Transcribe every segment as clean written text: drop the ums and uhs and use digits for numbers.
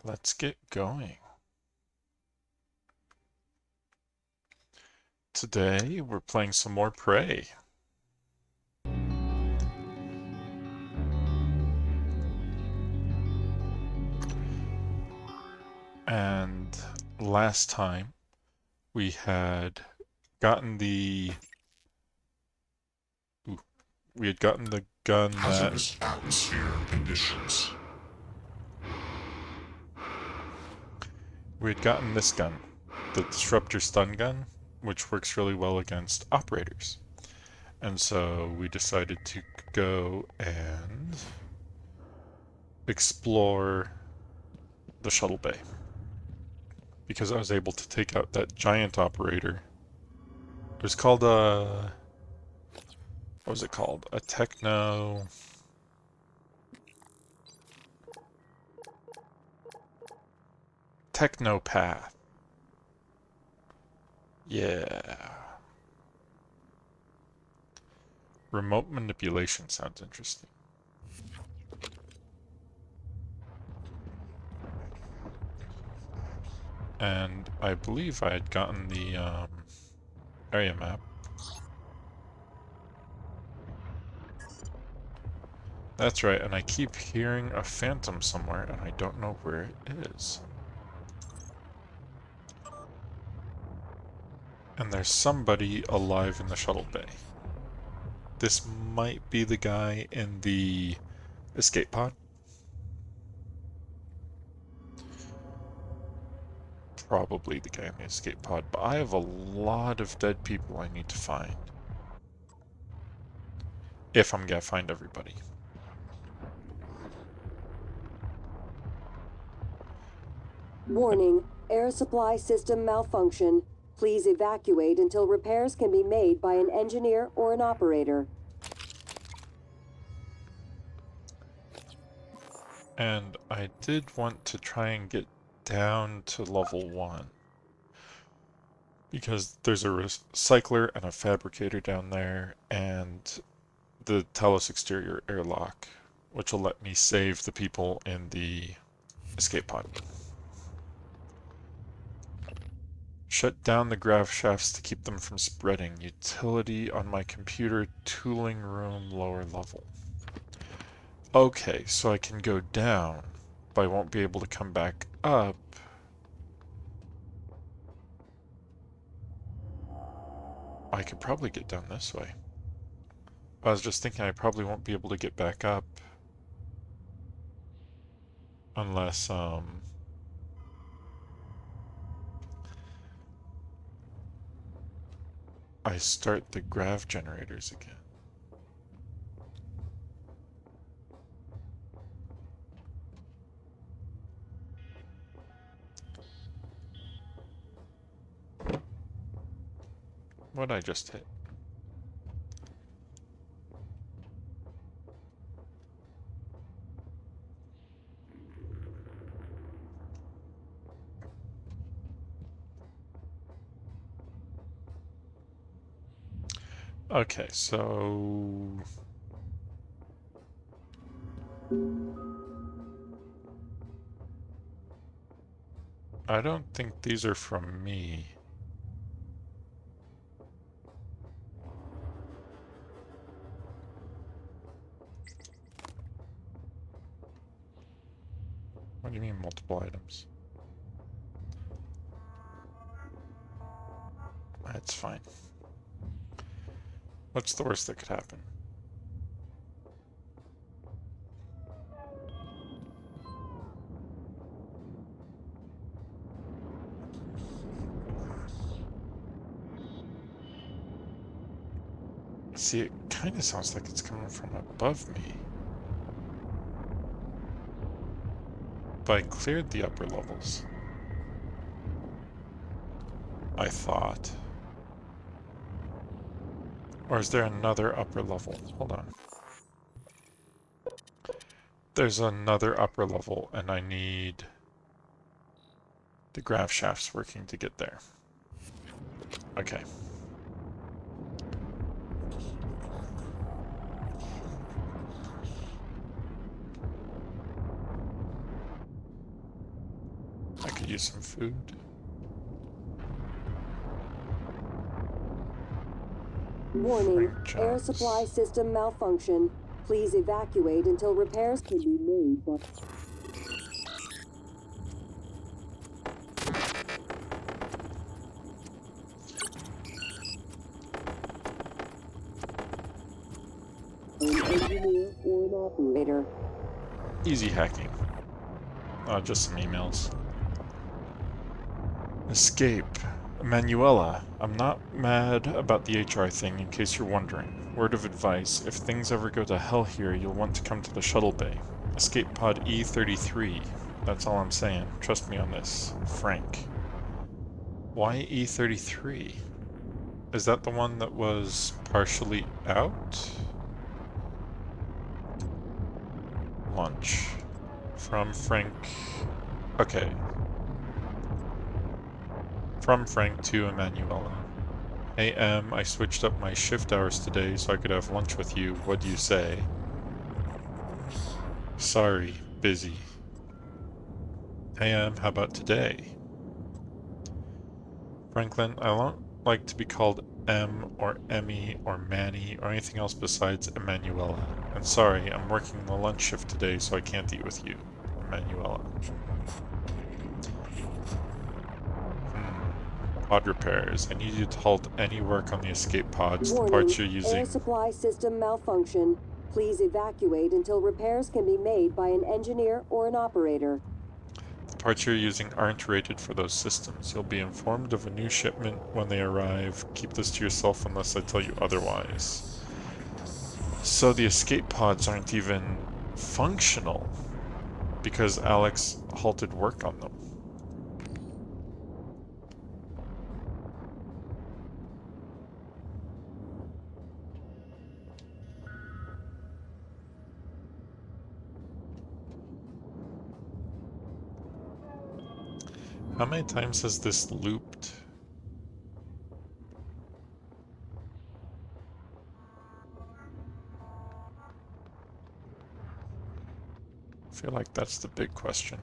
let's get going. Today, we're playing some more Prey. And last time, we had gotten the... Ooh, we had gotten the gun that... Hazardous atmosphere conditions. We had gotten this gun, the Disruptor Stun Gun, which works really well against operators. And so we decided to go and explore the Shuttlebay. Because I was able to take out that giant operator. It was called a... What was it called? A Technopath. Yeah. Remote manipulation sounds interesting. And I believe I had gotten the area map. That's right, and I keep hearing a phantom somewhere, and I don't know where it is. And there's somebody alive in the shuttle bay. This might be the guy in the escape pod. Probably the guy in the escape pod, but I have a lot of dead people I need to find. If I'm gonna find everybody. Warning, air supply system malfunction. Please evacuate until repairs can be made by an engineer or an operator. And I did want to try and get down to level 1. Because there's a recycler and a fabricator down there, and the Talos exterior airlock, which will let me save the people in the escape pod. Shut down the grav shafts to keep them from spreading. Utility on my computer, tooling room, lower level. Okay, so I can go down, but I won't be able to come back up. I could probably get down this way. I was just thinking I probably won't be able to get back up unless, I start the grav generators again. What'd I just hit? Okay, so... I don't think these are from me. What do you mean multiple items? That's fine. What's the worst that could happen? See, it kind of sounds like it's coming from above me. But I cleared the upper levels. I thought. Or is there another upper level? Hold on. There's another upper level, and I need the grav shafts working to get there. Okay. you some food. Warning, Frank air Jones. supply system malfunction. Please evacuate until repairs can be made by... an engineer or an operator. Easy hacking. Just some emails. Escape. Emanuela, I'm not mad about the HR thing, in case you're wondering. Word of advice, if things ever go to hell here, you'll want to come to the Shuttlebay. Escape pod E33. That's all I'm saying. Trust me on this. Frank. Why E33? Is that the one that was partially out? Lunch. From Frank... Okay. From Frank to Emanuela. Hey Em, I switched up my shift hours today so I could have lunch with you. What do you say? Sorry, busy. Hey Em, how about today? Franklin, I don't like to be called Em or Emmy or Manny or anything else besides Emanuela. And sorry, I'm working the lunch shift today so I can't eat with you. Emanuela. Pod repairs. I need you to halt any work on the escape pods. The Warning, parts you're using... air supply system malfunction. Please evacuate until repairs can be made by an engineer or an operator. The parts you're using aren't rated for those systems. You'll be informed of a new shipment when they arrive. Keep this to yourself unless I tell you otherwise. So the escape pods aren't even functional because Alex halted work on them. How many times has this looped? I feel like that's the big question.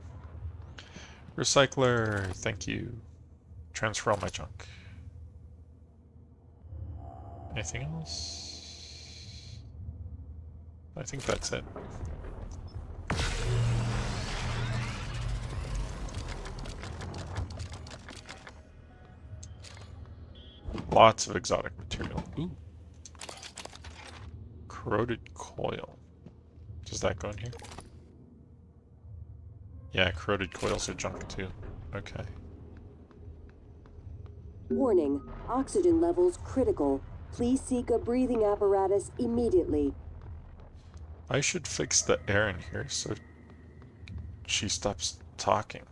Recycler, thank you. Transfer all my junk. Anything else? I think that's it. Lots of exotic material. Ooh. Corroded coil. Does that go in here? Yeah, corroded coils are junk too. Okay. Warning, oxygen levels critical. Please seek a breathing apparatus immediately. I should fix the air in here so she stops talking.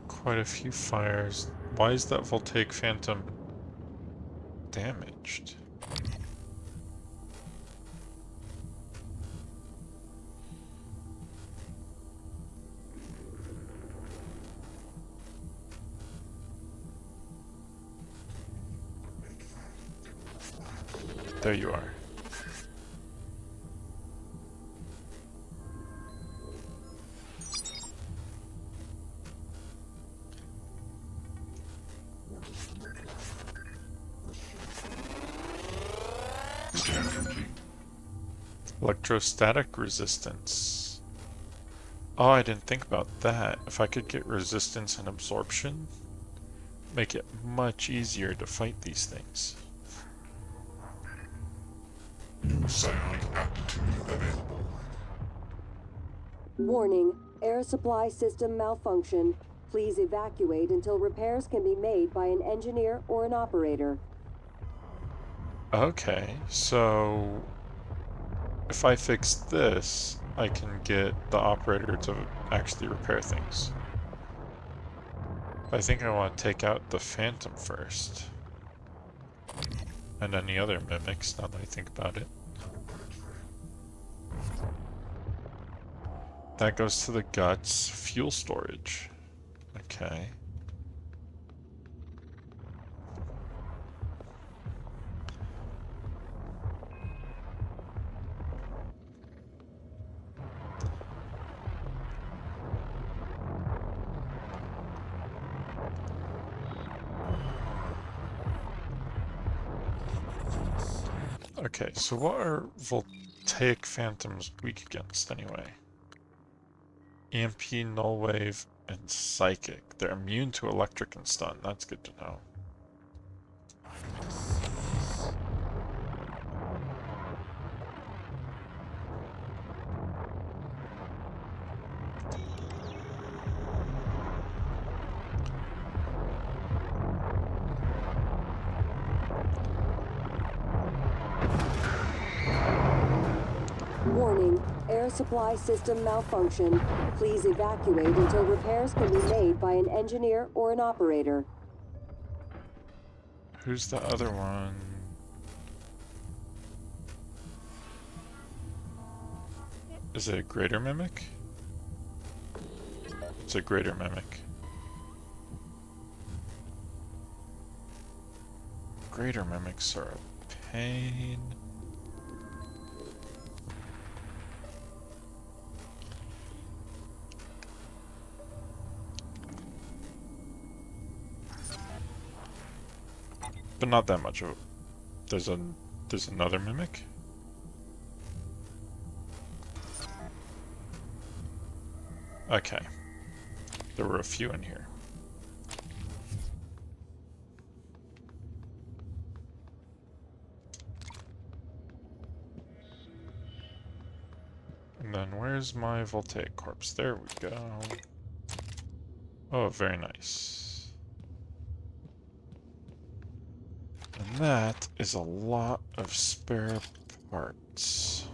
Quite a few fires. Why is that voltaic phantom damaged? There you are. Scan complete. Electrostatic resistance. Oh, I didn't think about that. If I could get resistance and absorption, make it much easier to fight these things. New psionic aptitude available. Warning, air supply system malfunction. Please evacuate until repairs can be made by an engineer or an operator. Okay, so if I fix this, I can get the operator to actually repair things. I think I want to take out the Phantom first. And any other mimics, now that I think about it. That goes to the guts. Fuel storage. Okay. Okay, so what are voltaic phantoms weak against anyway? EMP, null wave, and psychic. They're immune to electric and stun. That's good to know. Warning, air supply system malfunction. Please evacuate until repairs can be made by an engineer or an operator. Who's the other one? Is it a greater mimic? It's a greater mimic. Greater mimics are a pain. But not that much of it. There's another mimic? Okay. There were a few in here. And then where's my voltaic corpse? There we go. Oh, very nice. And that is a lot of spare parts.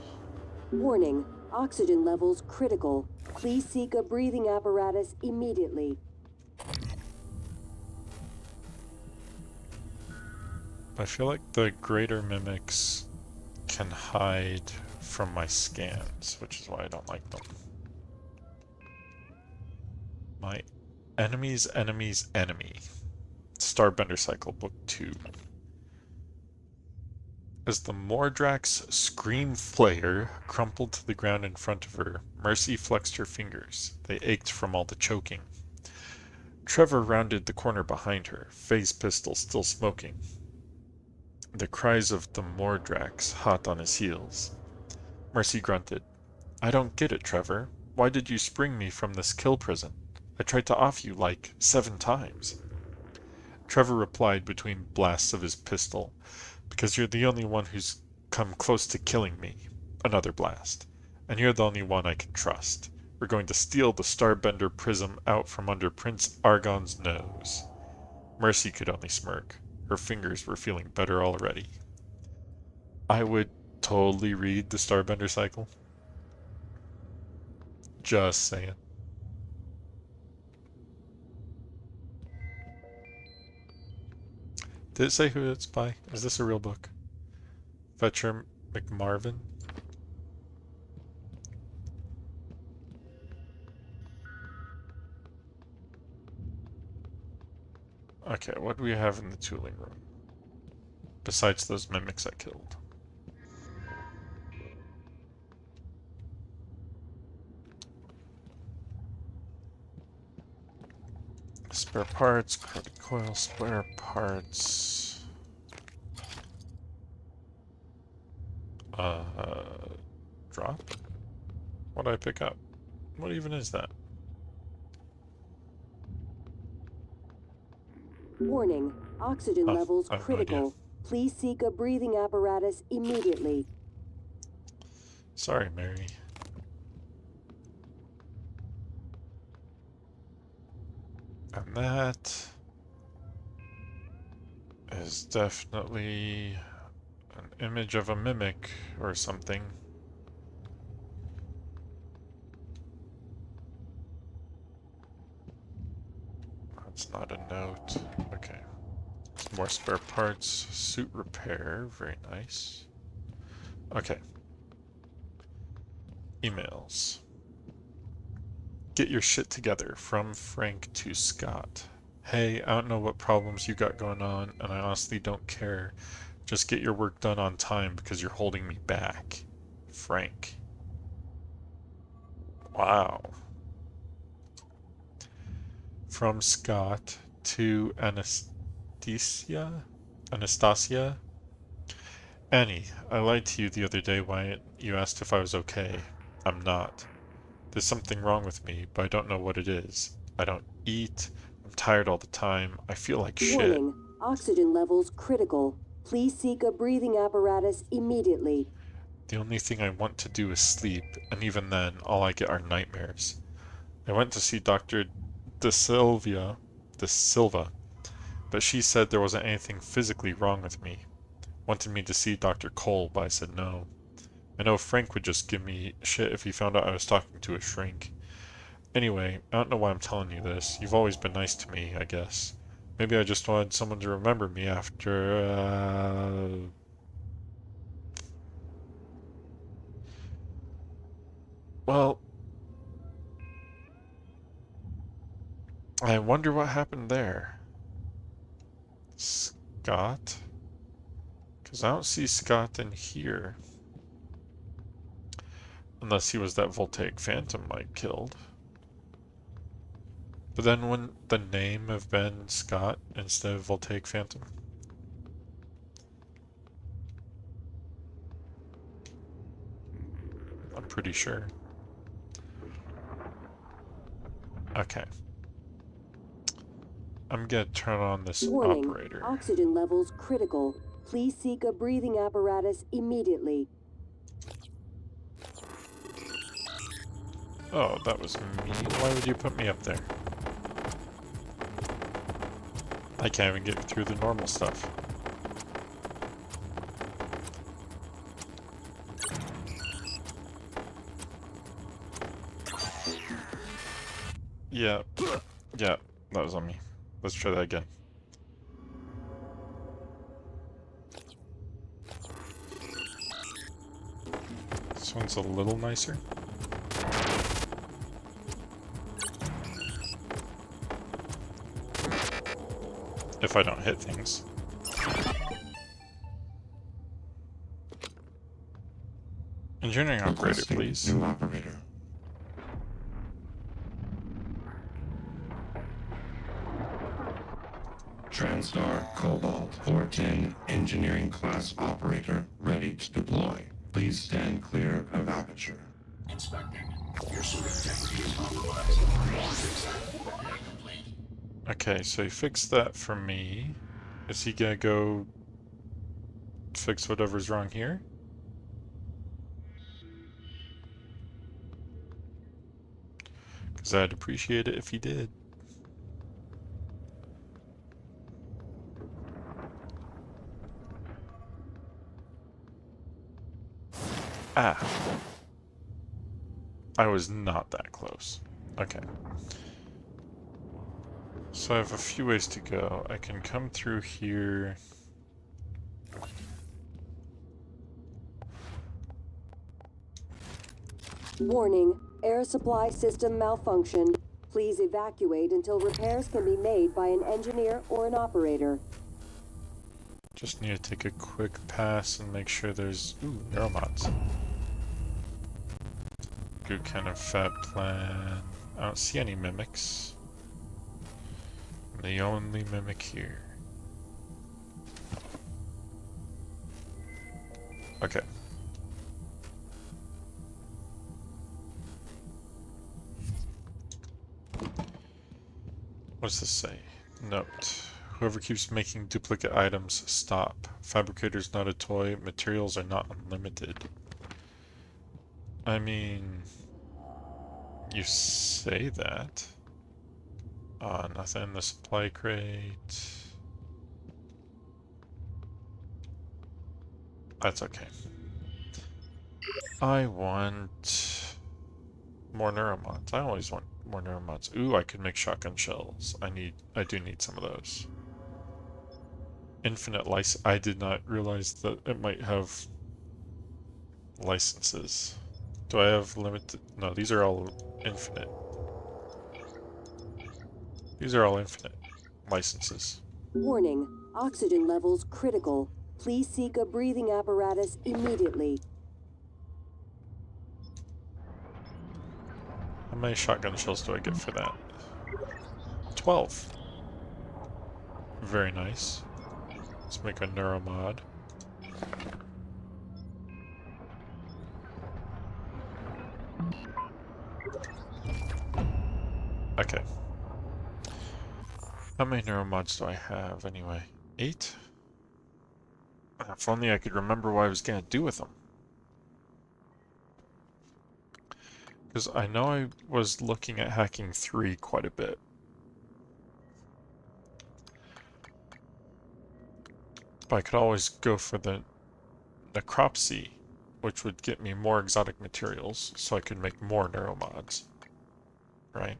Warning, oxygen levels critical. Please seek a breathing apparatus immediately. I feel like the greater mimics can hide from my scans, which is why I don't like them. My enemy's enemy's enemy. Starbender Cycle, Book 2. As the Mordrax Scream Flayer crumpled to the ground in front of her, Mercy flexed her fingers. They ached from all the choking. Trevor rounded the corner behind her, phase pistol still smoking. The cries of the Mordrax hot on his heels. Mercy grunted. I don't get it, Trevor. Why did you spring me from this kill prison? I tried to off you like 7 times. Trevor replied between blasts of his pistol. Because you're the only one who's come close to killing me. Another blast. And you're the only one I can trust. We're going to steal the Starbender prism out from under Prince Argon's nose. Mercy could only smirk. Her fingers were feeling better already. I would totally read the Starbender Cycle. Just saying. Did it say who it's by? Is this a real book? Fetcher McMarvin? Okay, what do we have in the tooling room? Besides those mimics I killed. Spare parts, corroded coil, spare parts. Drop? What did I pick up? What even is that? Warning, oxygen levels I have no critical. idea. Please seek a breathing apparatus immediately. Sorry, Mary. And that is definitely an image of a mimic or something. That's not a note. Okay. Some more spare parts. Suit repair. Very nice. Okay. Emails. Get your shit together. From Frank to Scott. Hey, I don't know what problems you got going on, and I honestly don't care. Just get your work done on time because you're holding me back. Frank. Wow. From Scott to Anastasia? Annie, I lied to you the other day when you asked if I was okay. I'm not. There's something wrong with me, but I don't know what it is. I don't eat. I'm tired all the time. I feel like shit. Warning, oxygen levels critical. Please seek a breathing apparatus immediately. The only thing I want to do is sleep, and even then, all I get are nightmares. I went to see Dr. De Silva, but she said there wasn't anything physically wrong with me. Wanted me to see Dr. Cole, but I said no. I know Frank would just give me shit if he found out I was talking to a shrink. Anyway, I don't know why I'm telling you this. You've always been nice to me, I guess. Maybe I just wanted someone to remember me after, well, I wonder what happened there. Scott? Because I don't see Scott in here. Unless he was that Voltaic Phantom I killed. But then wouldn't the name have been Scott instead of Voltaic Phantom? I'm pretty sure. Okay. I'm gonna turn on this Warning, operator. oxygen levels critical. Please seek a breathing apparatus immediately. Oh, that was mean. Why would you put me up there? I can't even get through the normal stuff. Yeah. Yeah, that was on me. Let's try that again. This one's a little nicer. If I don't hit things. Engineering operator, Requesting please. New operator. TranStar Cobalt 410 Engineering Class Operator ready to deploy. Please stand clear of aperture. Inspecting. Your suit integrity is compromised. Complete. Okay, so he fixed that for me. Is he gonna go fix whatever's wrong here? Because I'd appreciate it if he did. Ah. I was not that close. Okay. So I have a few ways to go. I can come through here. Warning, air supply system malfunction. Please evacuate until repairs can be made by an engineer or an operator. Just need to take a quick pass and make sure there's... Ooh, neuromods. Good kind of fat plan. I don't see any mimics. I'm the only mimic here. Okay. What's this say? Note. Whoever keeps making duplicate items, stop. Fabricator's not a toy. Materials are not unlimited. I mean... You say that. Nothing in the supply crate. That's okay. I want... more neuromods. I always want more neuromods. Ooh, I could make shotgun shells. I do need some of those. Infinite license. I did not realize that it might have licenses. Do I have limited? No, these are all infinite. These are all infinite licenses. Warning, oxygen levels critical. Please seek a breathing apparatus immediately. How many shotgun shells do I get for that? 12. Very nice. Let's make a neuromod. Okay. How many neuromods do I have anyway? 8? If only I could remember what I was going to do with them. Because I know I was looking at hacking 3 quite a bit. But I could always go for the necropsy, which would get me more exotic materials, so I could make more neuromods. Right?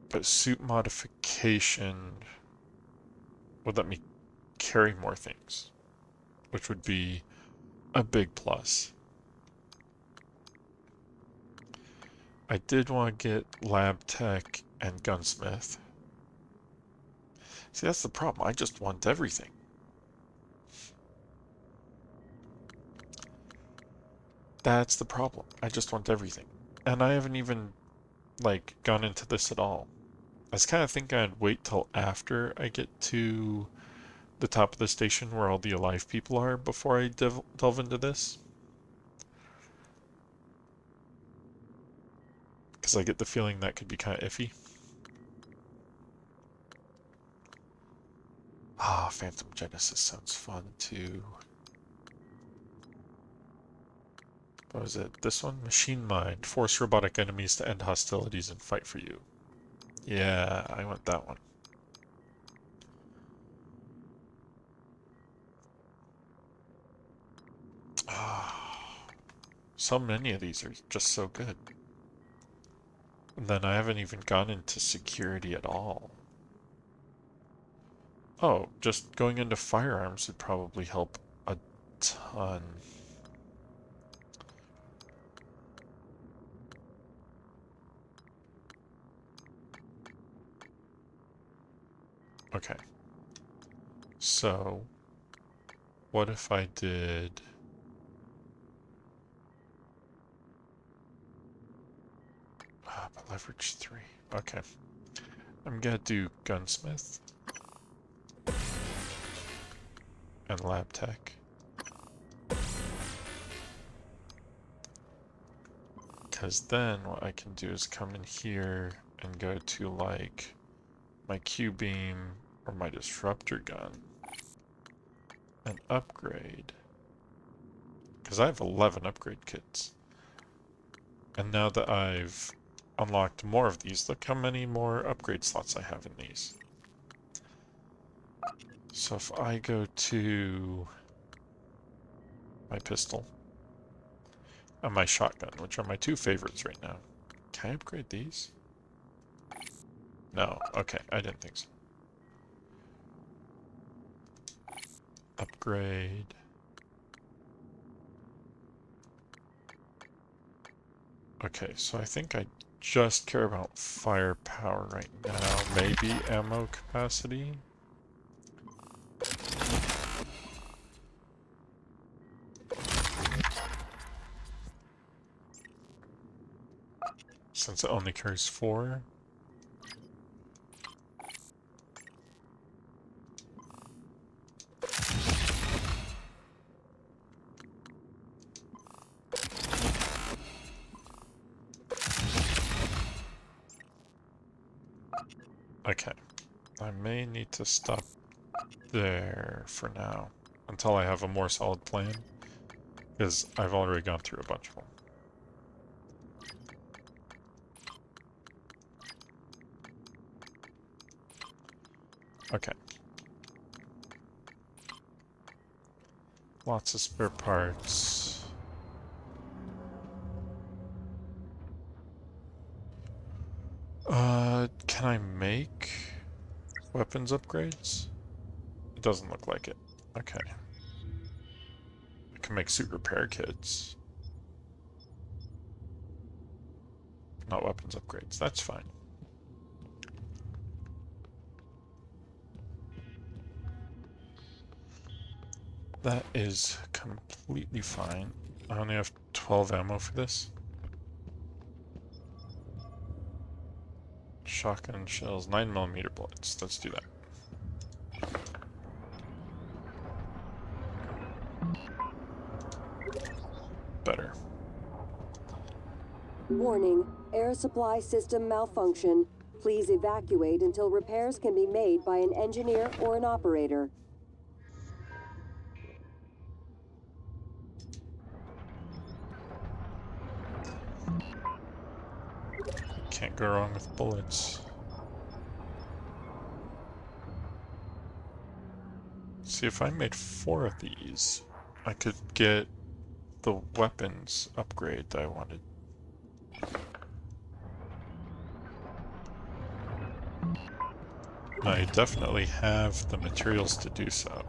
But suit modification would let me carry more things, which would be a big plus. I did want to get lab tech and gunsmith. See, that's the problem. I just want everything. That's the problem. I just want everything. And I haven't even, like, gone into this at all. I was kind of thinking I'd wait till after I get to the top of the station where all the alive people are before I delve into this. Because I get the feeling that could be kind of iffy. Ah, Phantom Genesis sounds fun too. What was it? This one? Machine Mind. Force robotic enemies to end hostilities and fight for you. Yeah, I want that one. Ah, so many of these are just so good. And then I haven't even gone into security at all. Oh, just going into firearms would probably help a ton. Okay. So, what if I did... but leverage 3. Okay. I'm gonna do gunsmith and lab tech. Because then what I can do is come in here and go to like my Q-beam or my disruptor gun and upgrade. Because I have 11 upgrade kits. And now that I've unlocked more of these, look how many more upgrade slots I have in these. So if I go to my pistol and my shotgun, which are my 2 favorites right now, can I upgrade these? No, okay, I didn't think so. Upgrade. Okay, so I think I just care about firepower right now. Maybe ammo capacity? Since it only carries 4. Okay. I may need to stop there for now until I have a more solid plan, because I've already gone through a bunch of them. Okay. Lots of spare parts. Can I make weapons upgrades? It doesn't look like it. Okay. I can make suit repair kits. not weapons upgrades. That's fine. That is completely fine. I only have 12 ammo for this. Shotgun shells, 9mm bullets. Let's do that. Better. Warning, air supply system malfunction. Please evacuate until repairs can be made by an engineer or an operator. Can't go wrong with bullets. See, if I made 4 of these, I could get the weapons upgrade that I wanted. I definitely have the materials to do so.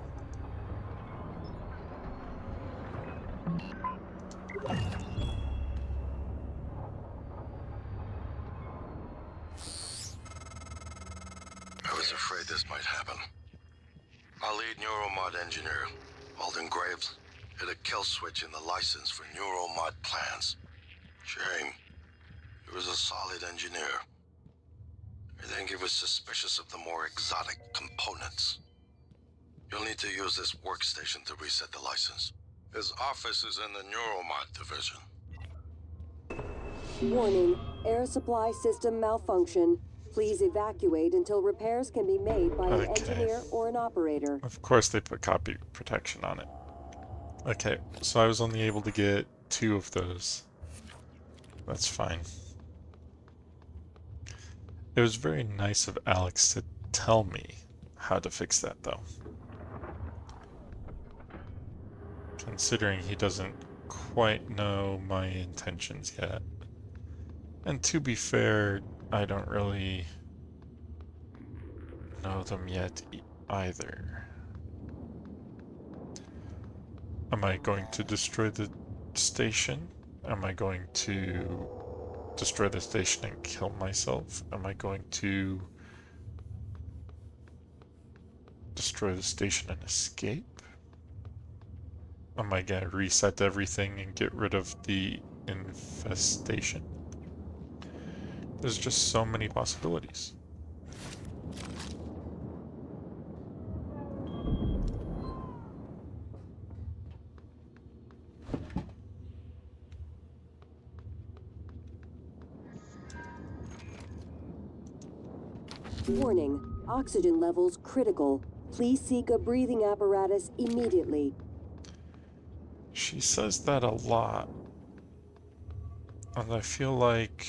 I was afraid this might happen. Our lead neuromod engineer, Alden Graves, hit a kill switch in the license for neuromod plans. Shame. He was a solid engineer. I think he was suspicious of the more exotic components. You'll need to use this workstation to reset the license. His office is in the neuromod division. Warning, air supply system malfunction. Please evacuate until repairs can be made by an engineer or an operator. Of course they put copy protection on it. Okay, so I was only able to get 2 of those. That's fine. It was very nice of Alex to tell me how to fix that, though. Considering he doesn't quite know my intentions yet. And to be fair, I don't really know them yet either. Am I going to destroy the station? Am I going to destroy the station and kill myself? Am I going to destroy the station and escape? Am I gonna reset everything and get rid of the infestation? There's just so many possibilities. Warning, oxygen levels critical. Please seek a breathing apparatus immediately. She says that a lot. And I feel like,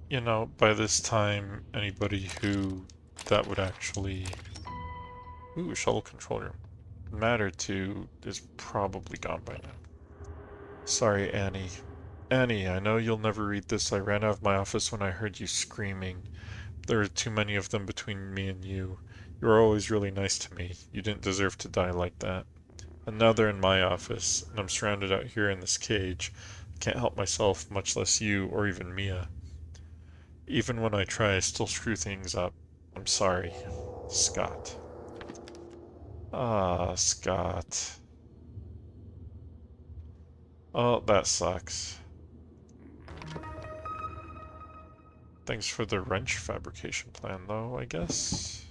you know, by this time, anybody who that would actually, shuttle control room, matter to is probably gone by now. Sorry, Annie. Annie, I know you'll never read this. I ran out of my office when I heard you screaming. There are too many of them between me and you. You were always really nice to me. You didn't deserve to die like that. And now they're in my office, and I'm surrounded out here in this cage. I can't help myself, much less you, or even Mia. Even when I try, I still screw things up. I'm sorry. Scott. Ah, Scott. Oh, that sucks. Thanks for the wrench fabrication plan, though, I guess.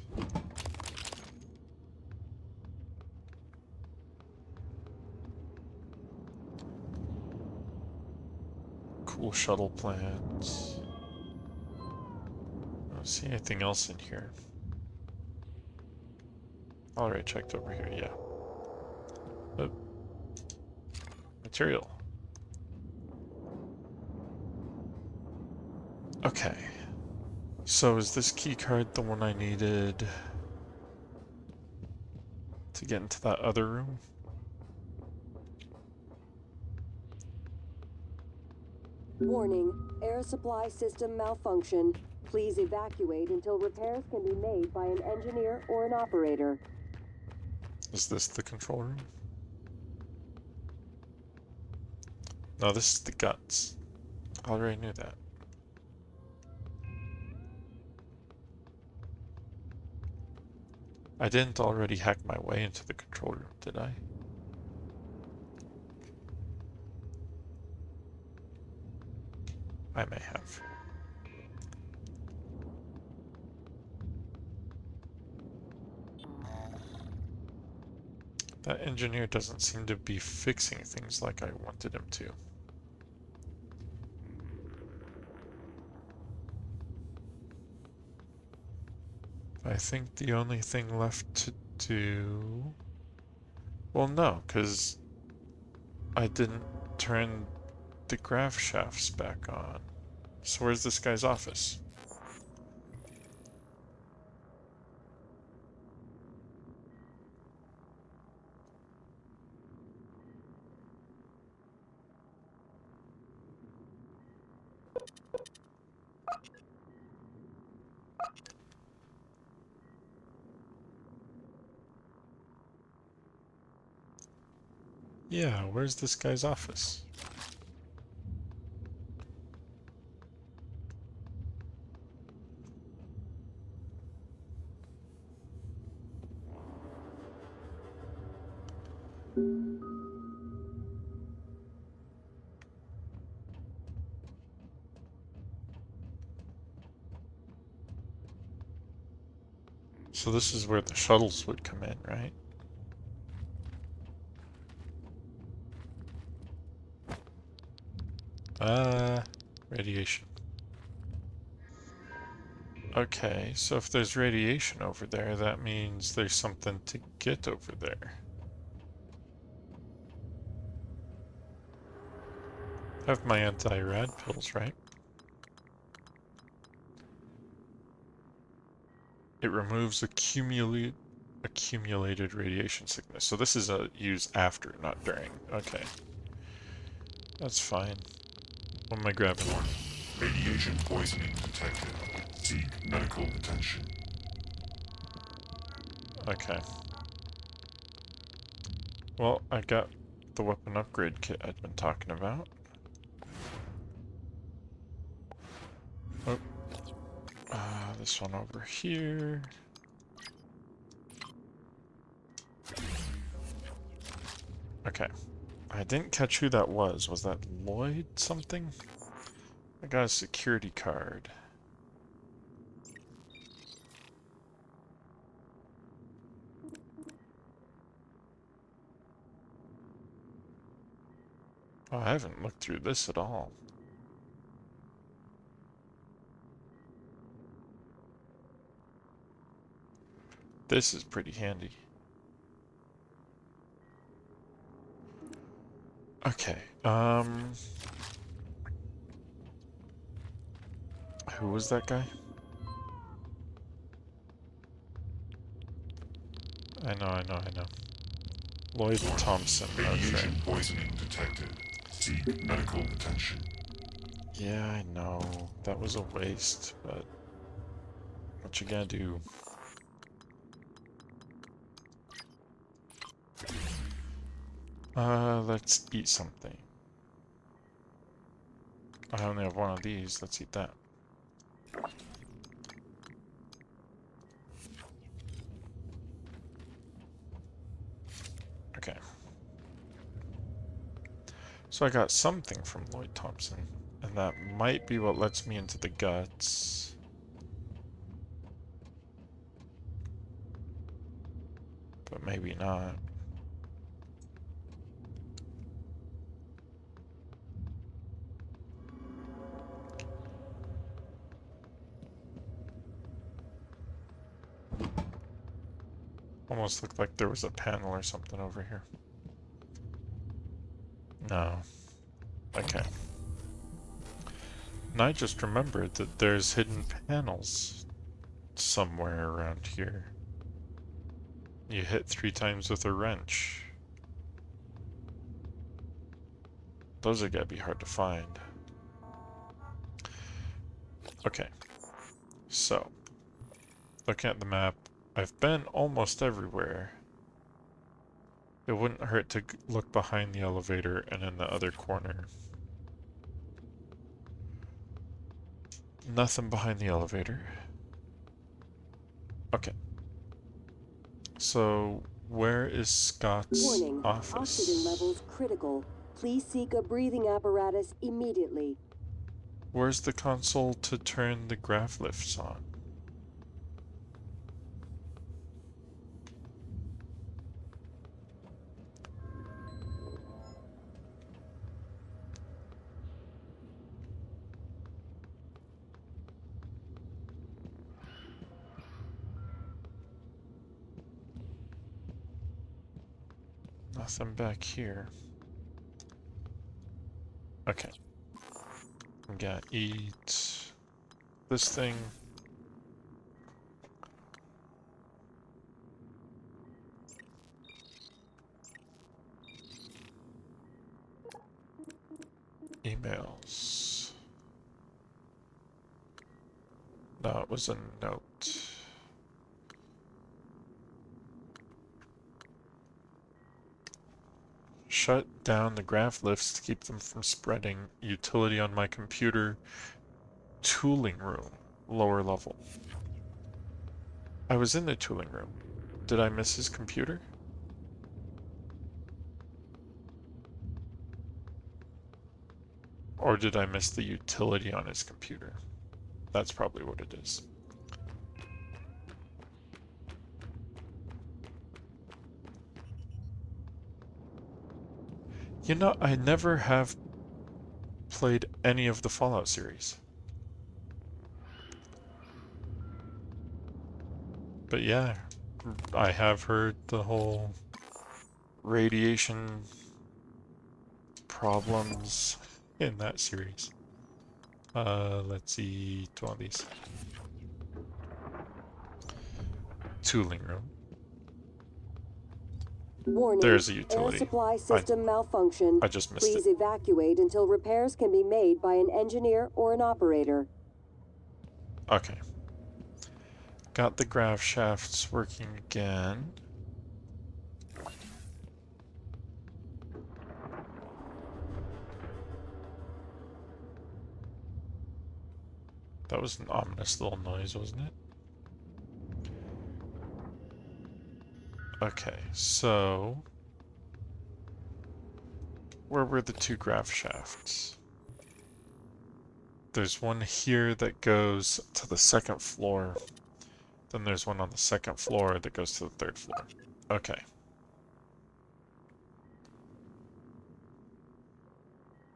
Cool shuttle plans. I don't see anything else in here. Alright, checked over here, yeah. Oh. Material. Okay. So is this key card the one I needed to get into that other room? Warning, air supply system malfunction. Please evacuate until repairs can be made by an engineer or an operator. Is this the control room? No, this is the guts. I already knew that. I didn't already hack my way into the control room, did I? I may have. That engineer doesn't seem to be fixing things like I wanted him to. I think the only thing left to do... Well, no, because I didn't turn the grav shafts back on. So where's this guy's office? Yeah, where's this guy's office? So this is where the shuttles would come in, right? Radiation. Okay, so if there's radiation over there, that means there's something to get over there. I have my anti-rad pills, right? It removes accumulated radiation sickness. So this is a use after, not during. Okay. That's fine. What am I grabbing? Radiation poisoning detected. Seek medical attention. Okay. Well, I got the weapon upgrade kit I'd been talking about. Oh. This one over here. Okay. I didn't catch who that was. Was that Lloyd something? I got a security card. Oh, I haven't looked through this at all. This is pretty handy. Okay, who was that guy? I know. Lloyd Thompson, Radiation okay. poisoning detected. Seek medical attention. Yeah, I know. That was a waste, but what you gonna do? Let's eat something. I only have one of these. Let's eat that. Okay. So I got something from Lloyd Thompson, and that might be what lets me into the guts. But maybe not. Almost looked like there was a panel or something over here. No. Okay. And I just remembered that there's hidden panels somewhere around here. You hit 3 times with a wrench. Those are gonna be hard to find. Okay. So, looking at the map, I've been almost everywhere. It wouldn't hurt to look behind the elevator and in the other corner. Nothing behind the elevator. Okay. So, where is Scott's Warning, office? oxygen levels critical. Please seek a breathing apparatus immediately. Where's the console to turn the grav lifts on? Nothing back here. Okay. I'm gonna eat this thing. Emails. No, it was a note. Shut down the grav lifts to keep them from spreading. Utility on my computer. Tooling room. Lower level. I was in the tooling room. Did I miss his computer? Or did I miss the utility on his computer? That's probably what it is. You know, I never have played any of the Fallout series. But yeah, I have heard the whole radiation problems in that series. Let's see, to all these. Tooling room. Warning, There's a air utility. supply system malfunction. I just missed Please it. evacuate until repairs can be made by an engineer or an operator. Okay. Got the grav shafts working again. That was an ominous little noise, wasn't it? Okay, so where were the two grav shafts? There's one here that goes to the second floor. Then there's one on the second floor that goes to the third floor. Okay.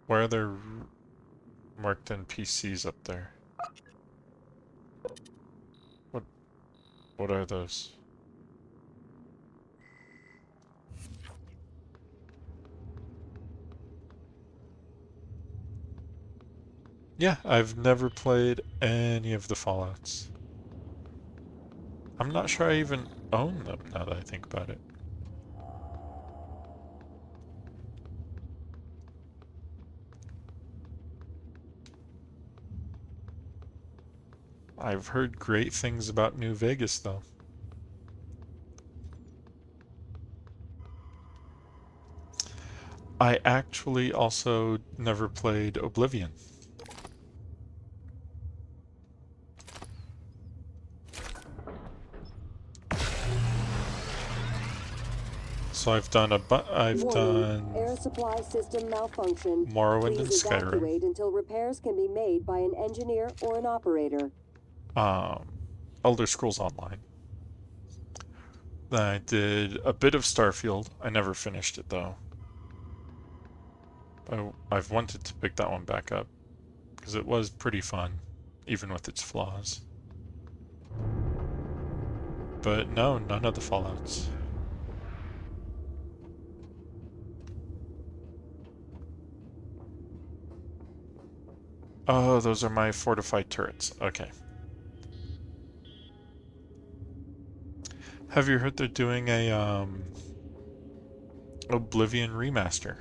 Why are there marked NPCs up there? What are those? Yeah, I've never played any of the Fallouts. I'm not sure I even own them now that I think about it. I've heard great things about New Vegas, though. I actually also never played Oblivion. So I've done Warning, air supply system malfunction. Morrowind and Please Skyrim. evacuate until repairs can be made by an engineer or an operator. Elder Scrolls Online. Then I did a bit of Starfield. I never finished it though. I've wanted to pick that one back up because it was pretty fun, even with its flaws. But no, none of the Fallouts. Oh, those are my fortified turrets. Okay. Have you heard they're doing a Oblivion remaster?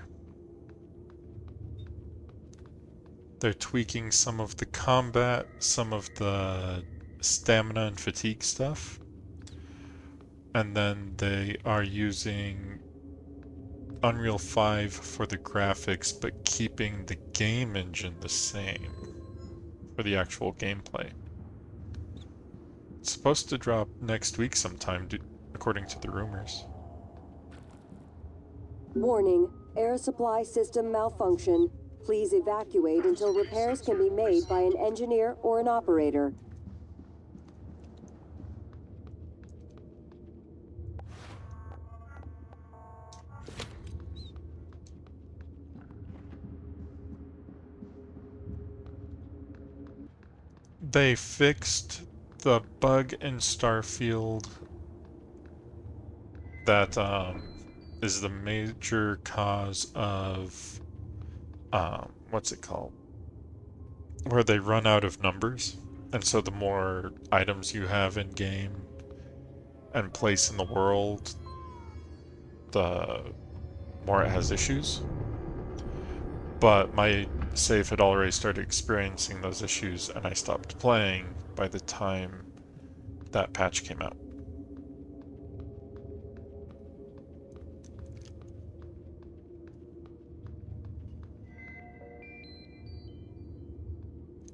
They're tweaking some of the combat, some of the stamina and fatigue stuff. And then they are using Unreal 5 for the graphics, but keeping the game engine the same. for the actual gameplay. It's supposed to drop next week sometime, according to the rumors. Warning, air supply system malfunction. Please evacuate until repairs can be made by an engineer or an operator. They fixed the bug in Starfield that is the major cause of what's it called? Where they run out of numbers, and so the more items you have in game and place in the world, the more it has issues. But my save had already started experiencing those issues, and I stopped playing by the time that patch came out.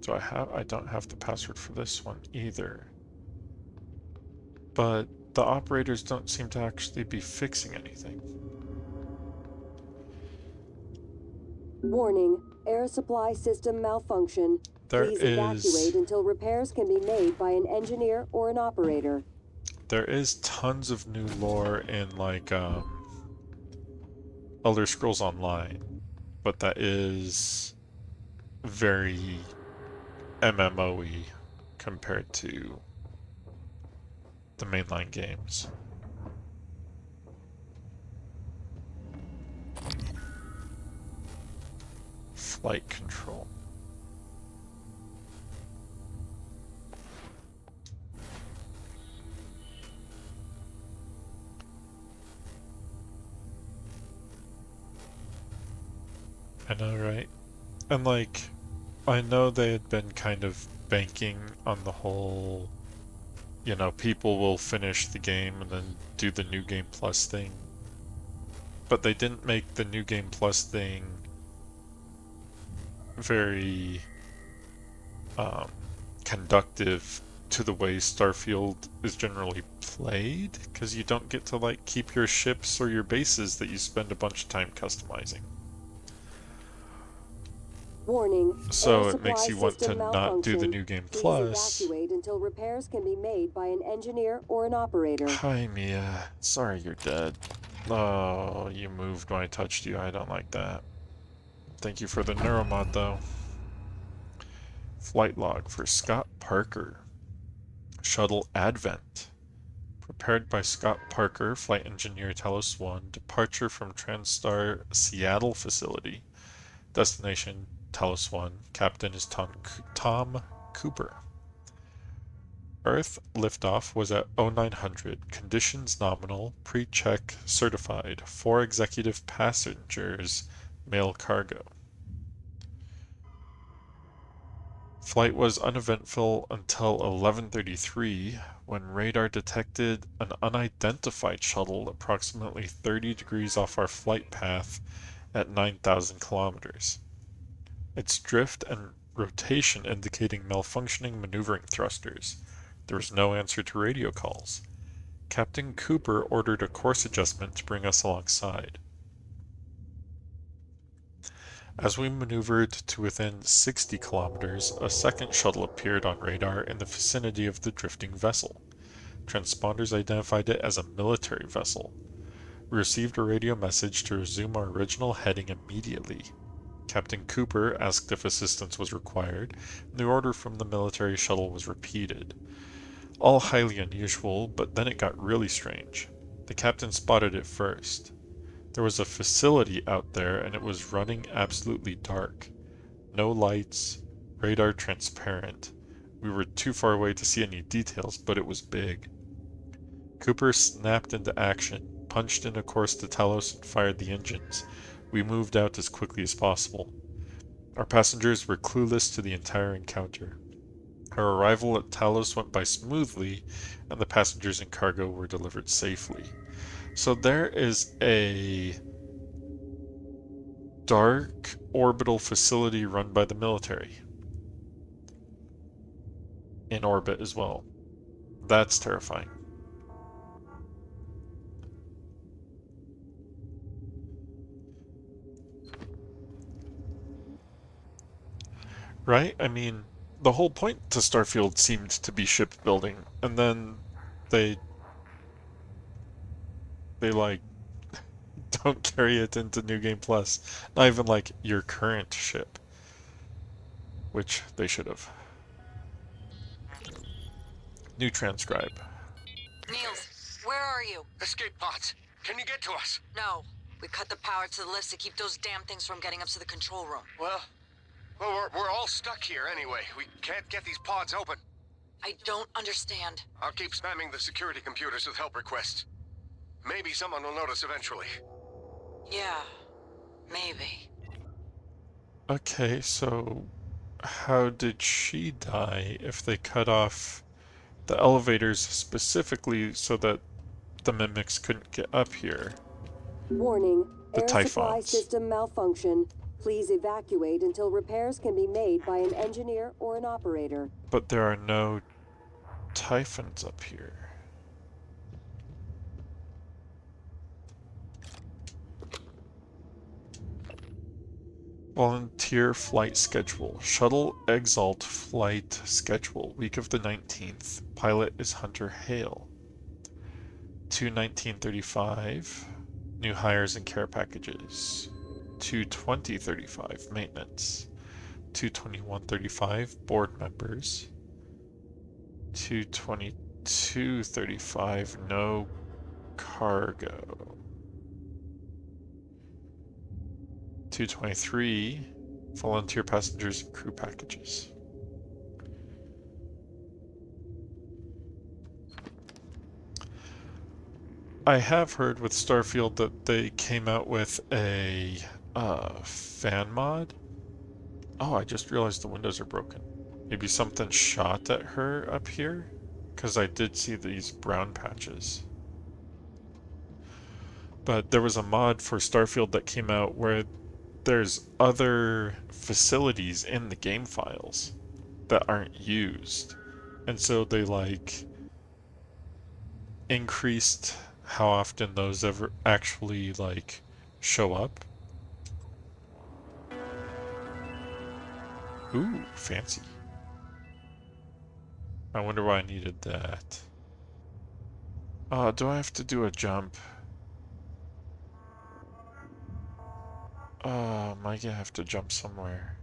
So I don't have the password for this one either. But the operators don't seem to actually be fixing anything. Warning, air supply system malfunction. There Please is evacuate until repairs can be made by an engineer or an operator. there is tons of new lore in like Elder Scrolls Online, but that is very MMO-y compared to the mainline games. Flight control. I know, right? And like, I know they had been kind of banking on the whole, you know, people will finish the game and then do the New Game Plus thing. But they didn't make the New Game Plus thing very conductive to the way Starfield is generally played, because you don't get to like keep your ships or your bases that you spend a bunch of time customizing. Warning, So air it makes supply you want to system not do the malfunction. New Game Please Plus. evacuate until repairs can be made by an engineer or an operator. Hi, Mia. Sorry you're dead. Oh, you moved when I touched you. I don't like that. Thank you for the neuromod, though. Flight log for Scott Parker. Shuttle Advent. Prepared by Scott Parker, Flight Engineer Talos 1. Departure from Transstar Seattle facility. Destination Talos 1. Captain is Tom Cooper. Earth liftoff was at 0900. Conditions nominal. Pre-check certified. 4 executive passengers. Mail cargo. Flight was uneventful until 11:33, when radar detected an unidentified shuttle approximately 30 degrees off our flight path at 9,000 kilometers. Its drift and rotation indicating malfunctioning maneuvering thrusters. There was no answer to radio calls. Captain Cooper ordered a course adjustment to bring us alongside. As we maneuvered to within 60 kilometers, a second shuttle appeared on radar in the vicinity of the drifting vessel. Transponders identified it as a military vessel. We received a radio message to resume our original heading immediately. Captain Cooper asked if assistance was required, and the order from the military shuttle was repeated. All highly unusual, but then it got really strange. The captain spotted it first. There was a facility out there and it was running absolutely dark. No lights, radar transparent. We were too far away to see any details, but it was big. Cooper snapped into action, punched in a course to Talos and fired the engines. We moved out as quickly as possible. Our passengers were clueless to the entire encounter. Our arrival at Talos went by smoothly, and the passengers and cargo were delivered safely. So there is a dark orbital facility run by the military. in orbit as well. That's terrifying. Right? I mean, the whole point to Starfield seemed to be shipbuilding, and then they like don't carry it into New Game Plus. Not even like your current ship, which they should have. New transcribe. Niels, where are you? Escape pods. Can you get to us? No. We cut the power to the lifts to keep those damn things from getting up to the control room. Well, we're all stuck here anyway. We can't get these pods open. I don't understand. I'll keep spamming the security computers with help requests. Maybe someone will notice eventually. Yeah, maybe. Okay, so how did she die if they cut off the elevators specifically so that the mimics couldn't get up here? Warning, The air supply Typhons. system malfunction. Please evacuate until repairs can be made by an engineer or an operator. But there are no Typhons up here. Volunteer flight schedule. Shuttle Exalt flight schedule. Week of the 19th. Pilot is Hunter Hale. 2/19/35. New hires and care packages. 2/20/35. Maintenance. 2/21/35. Board members. 2/22/35. No cargo. 2/23. Volunteer passengers and crew packages. I have heard with Starfield that they came out with a fan mod. Oh, I just realized the windows are broken. Maybe something shot at her up here? Because I did see these brown patches. But there was a mod for Starfield that came out where there's other facilities in the game files that aren't used. And so they like increased how often those ever actually like show up. Ooh, fancy. I wonder why I needed that. Do I have to do a jump? Might I have to jump somewhere?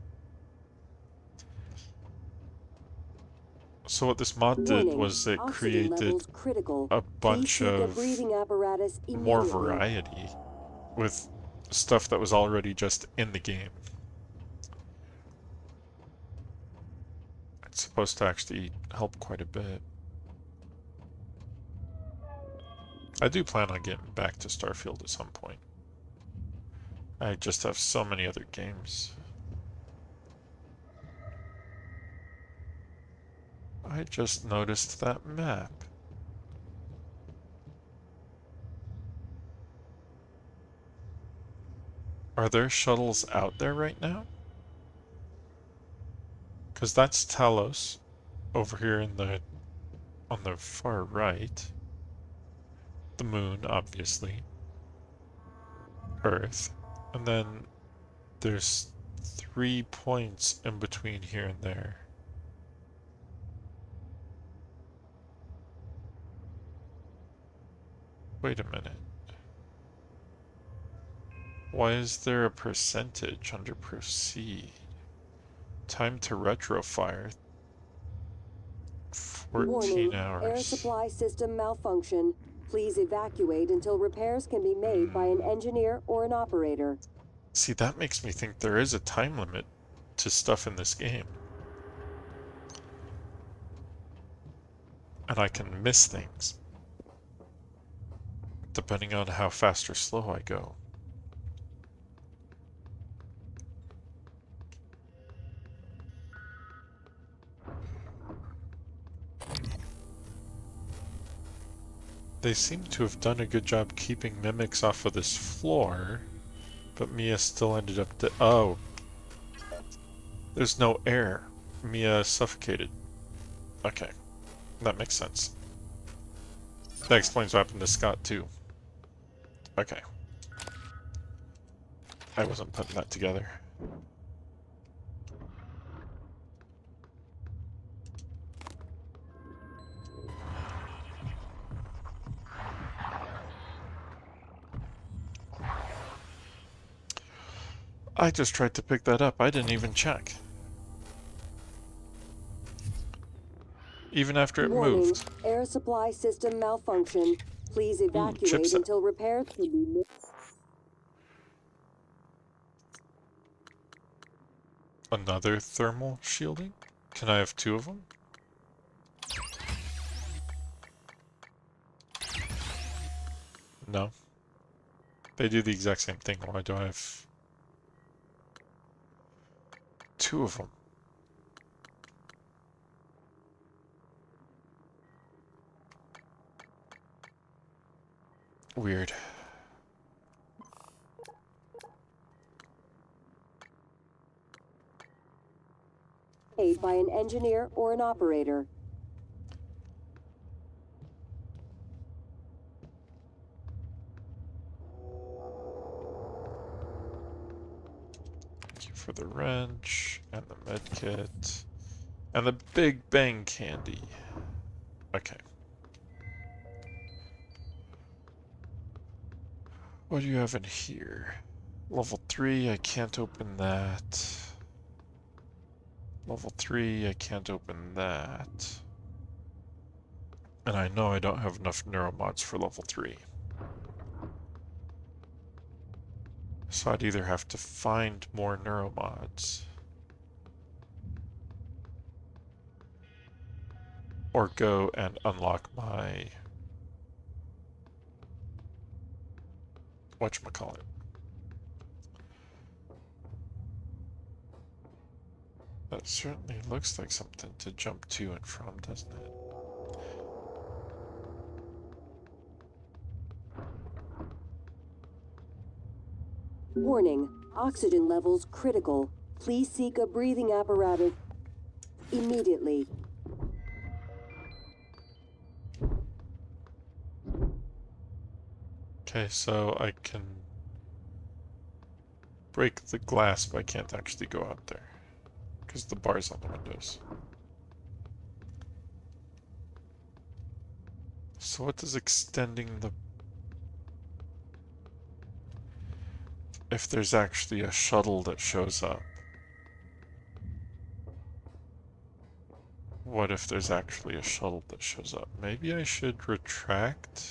So what this mod did Warning, was it oxygen created levels critical. a Please bunch seek a of breathing apparatus more immediately. variety with stuff that was already just in the game. It's supposed to actually help quite a bit. I do plan on getting back to Starfield at some point. I just have so many other games. I just noticed that map. Are there shuttles out there right now? Because that's Talos over here in the on the far right. The moon, obviously. Earth. And then there's 3 points in between here and there. Wait a minute. Why is there a percentage under proceed? Time to retrofire. 14 Warning, air hours. supply system malfunction. Please evacuate until repairs can be made by an engineer or an operator. See, that makes me think there is a time limit to stuff in this game. And I can miss things, depending on how fast or slow I go. They seem to have done a good job keeping mimics off of this floor, but Mia still ended up oh. There's no air. Mia suffocated. Okay, that makes sense. That explains what happened to Scott, too. Okay. I wasn't putting that together. I just tried to pick that up. I didn't even check. Even after it Warning, moved. air supply system malfunction. Please Ooh, evacuate chipset. until repairs can be made. Another thermal shielding? Can I have 2 of them? No. They do the exact same thing. Why do I have 2 of them? Weird. Made by an engineer or an operator. Thank you for the wrench, and the med kit, and the Big Bang candy. Okay. What do you have in here? Level 3, I can't open that. Level 3, I can't open that. And I know I don't have enough neuromods for level 3. So I'd either have to find more neuromods or go and unlock my whatchamacallit. That certainly looks like something to jump to and from, doesn't it? Warning, oxygen levels critical. Please seek a breathing apparatus immediately. Okay, so I can break the glass, but I can't actually go out there because the bar's on the windows. So what does extending the... If there's actually a shuttle that shows up. What if there's actually a shuttle that shows up? Maybe I should retract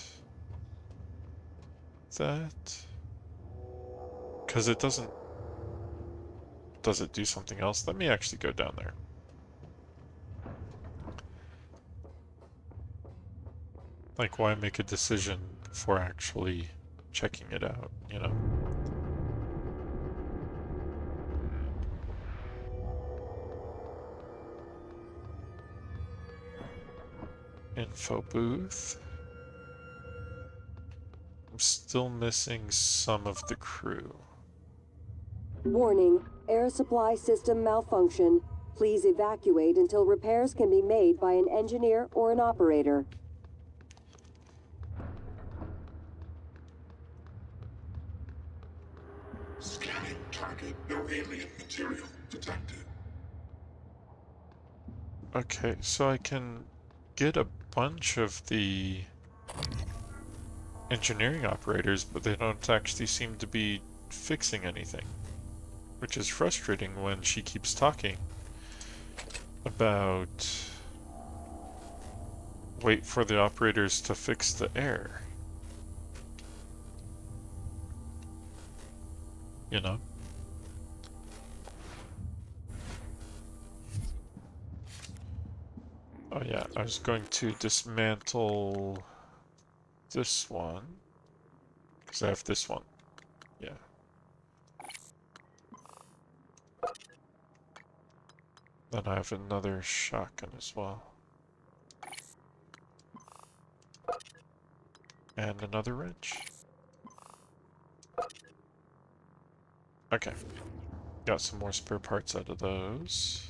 that? Because it doesn't... Does it do something else? Let me actually go down there. Like, why make a decision before actually checking it out, you know? Info booth. I'm still missing some of the crew. Warning, air supply system malfunction. Please evacuate until repairs can be made by an engineer or an operator. Scanning target. No alien material detected. Okay, so I can get a bunch of the engineering operators, but they don't actually seem to be fixing anything. Which is frustrating when she keeps talking about wait for the operators to fix the air. You know? Oh yeah, I was going to dismantle this one. Because I have this one. Yeah. Then I have another shotgun as well. And another wrench. Okay. Got some more spare parts out of those.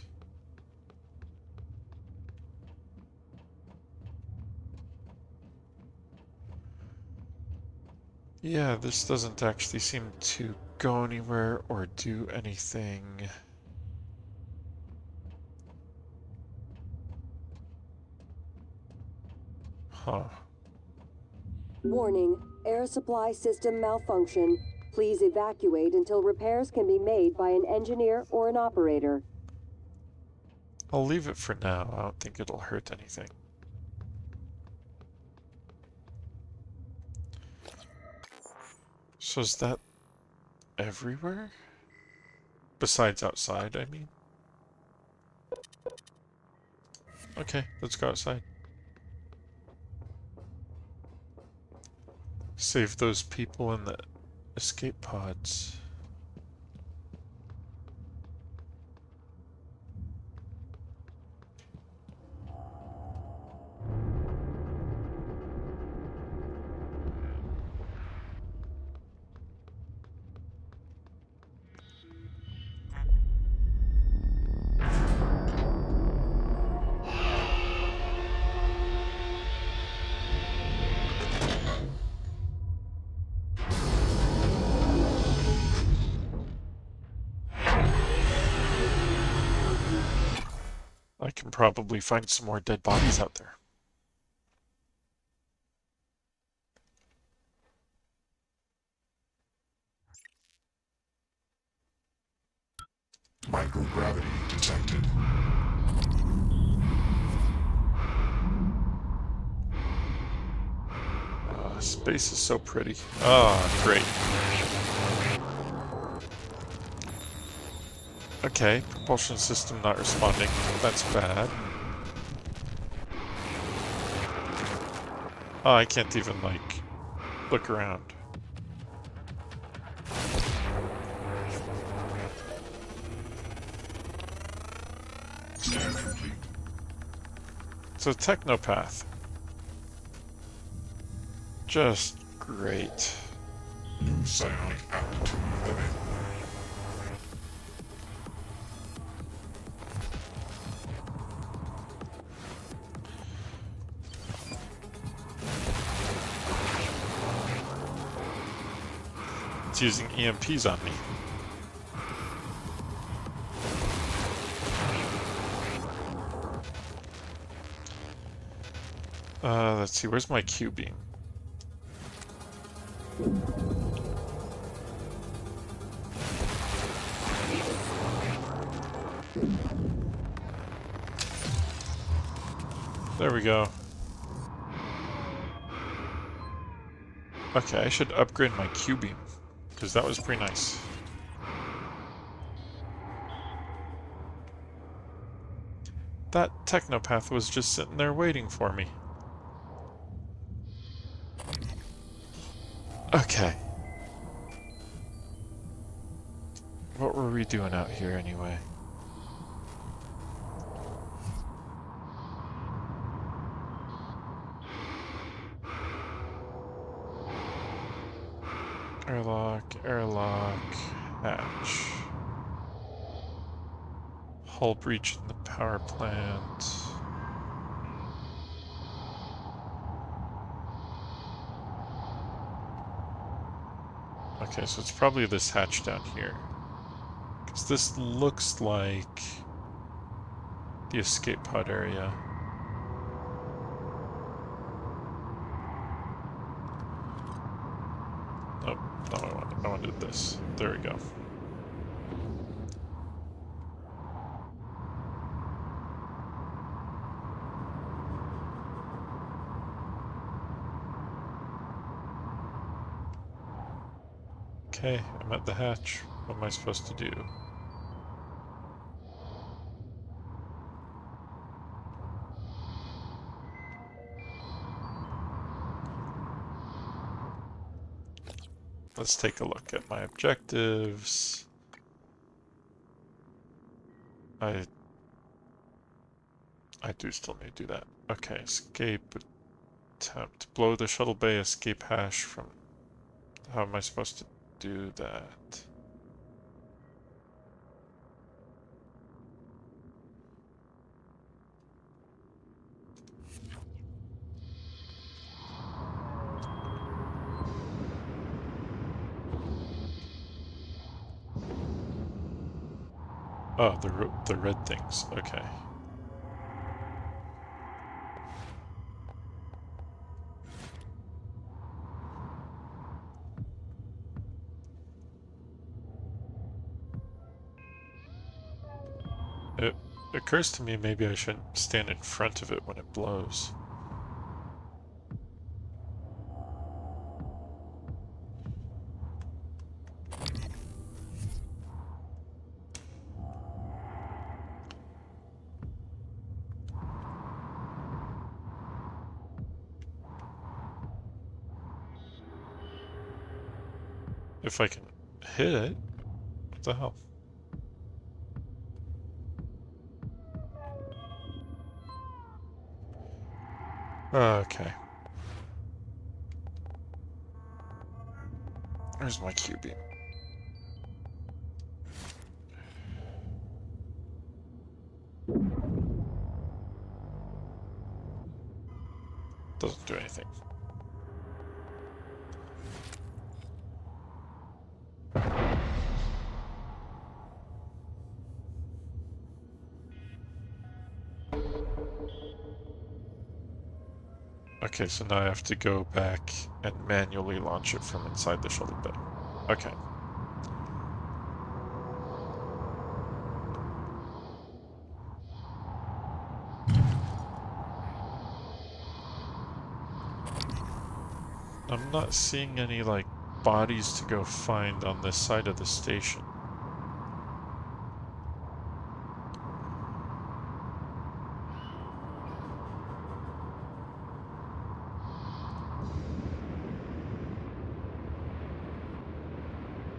Yeah, this doesn't actually seem to go anywhere or do anything. Huh. Warning, air supply system malfunction. Please evacuate until repairs can be made by an engineer or an operator. I'll leave it for now. I don't think it'll hurt anything. So is that everywhere? Besides outside, I mean? Okay, let's go outside. Save those people in the escape pods. I can probably find some more dead bodies out there. Microgravity detected. Space is so pretty. Ah, great. Okay, propulsion system not responding. That's bad. Oh, I can't even, like, look around. Scan complete. So, Technopath. Just great. New psionic aptitude available. It's using EMPs on me. Let's see, where's my Q-beam? There we go. Okay, I should upgrade my Q-beam, because that was pretty nice. That Technopath was just sitting there waiting for me. Okay. What were we doing out here anyway? Airlock, hatch. Hull breach in the power plant. Okay, so it's probably this hatch down here. Because this looks like the escape pod area. Oh, no, I wanted this. There we go. Okay, I'm at the hatch. What am I supposed to do? Let's take a look at my objectives. I do still need to do that. Okay, escape attempt. Blow the Shuttlebay escape hash from... How am I supposed to do that? Oh, the red things. Okay. It occurs to me maybe I shouldn't stand in front of it when it blows. If I can hit it, what the hell? Okay. Where's my Q-beam? Doesn't do anything. Okay, so now I have to go back and manually launch it from inside the Shuttlebay. Okay. I'm not seeing any, like, bodies to go find on this side of the station.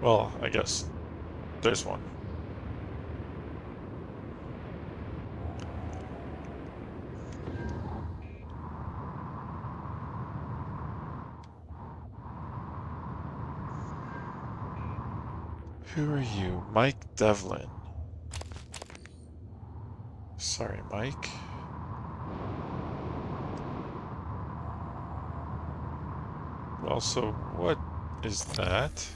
Well, I guess there's one. Who are you? Mike Devlin. Sorry, Mike. Also, what is that?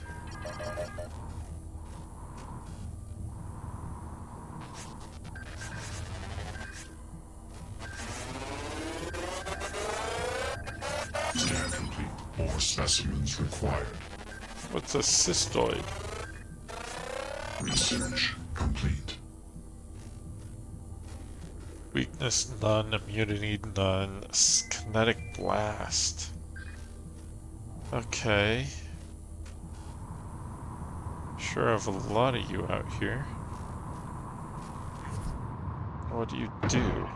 Scan complete. More specimens required. What's a cystoid? Research complete. Weakness none, immunity none, kinetic blast. Okay. Sure have a lot of you out here. What do you do?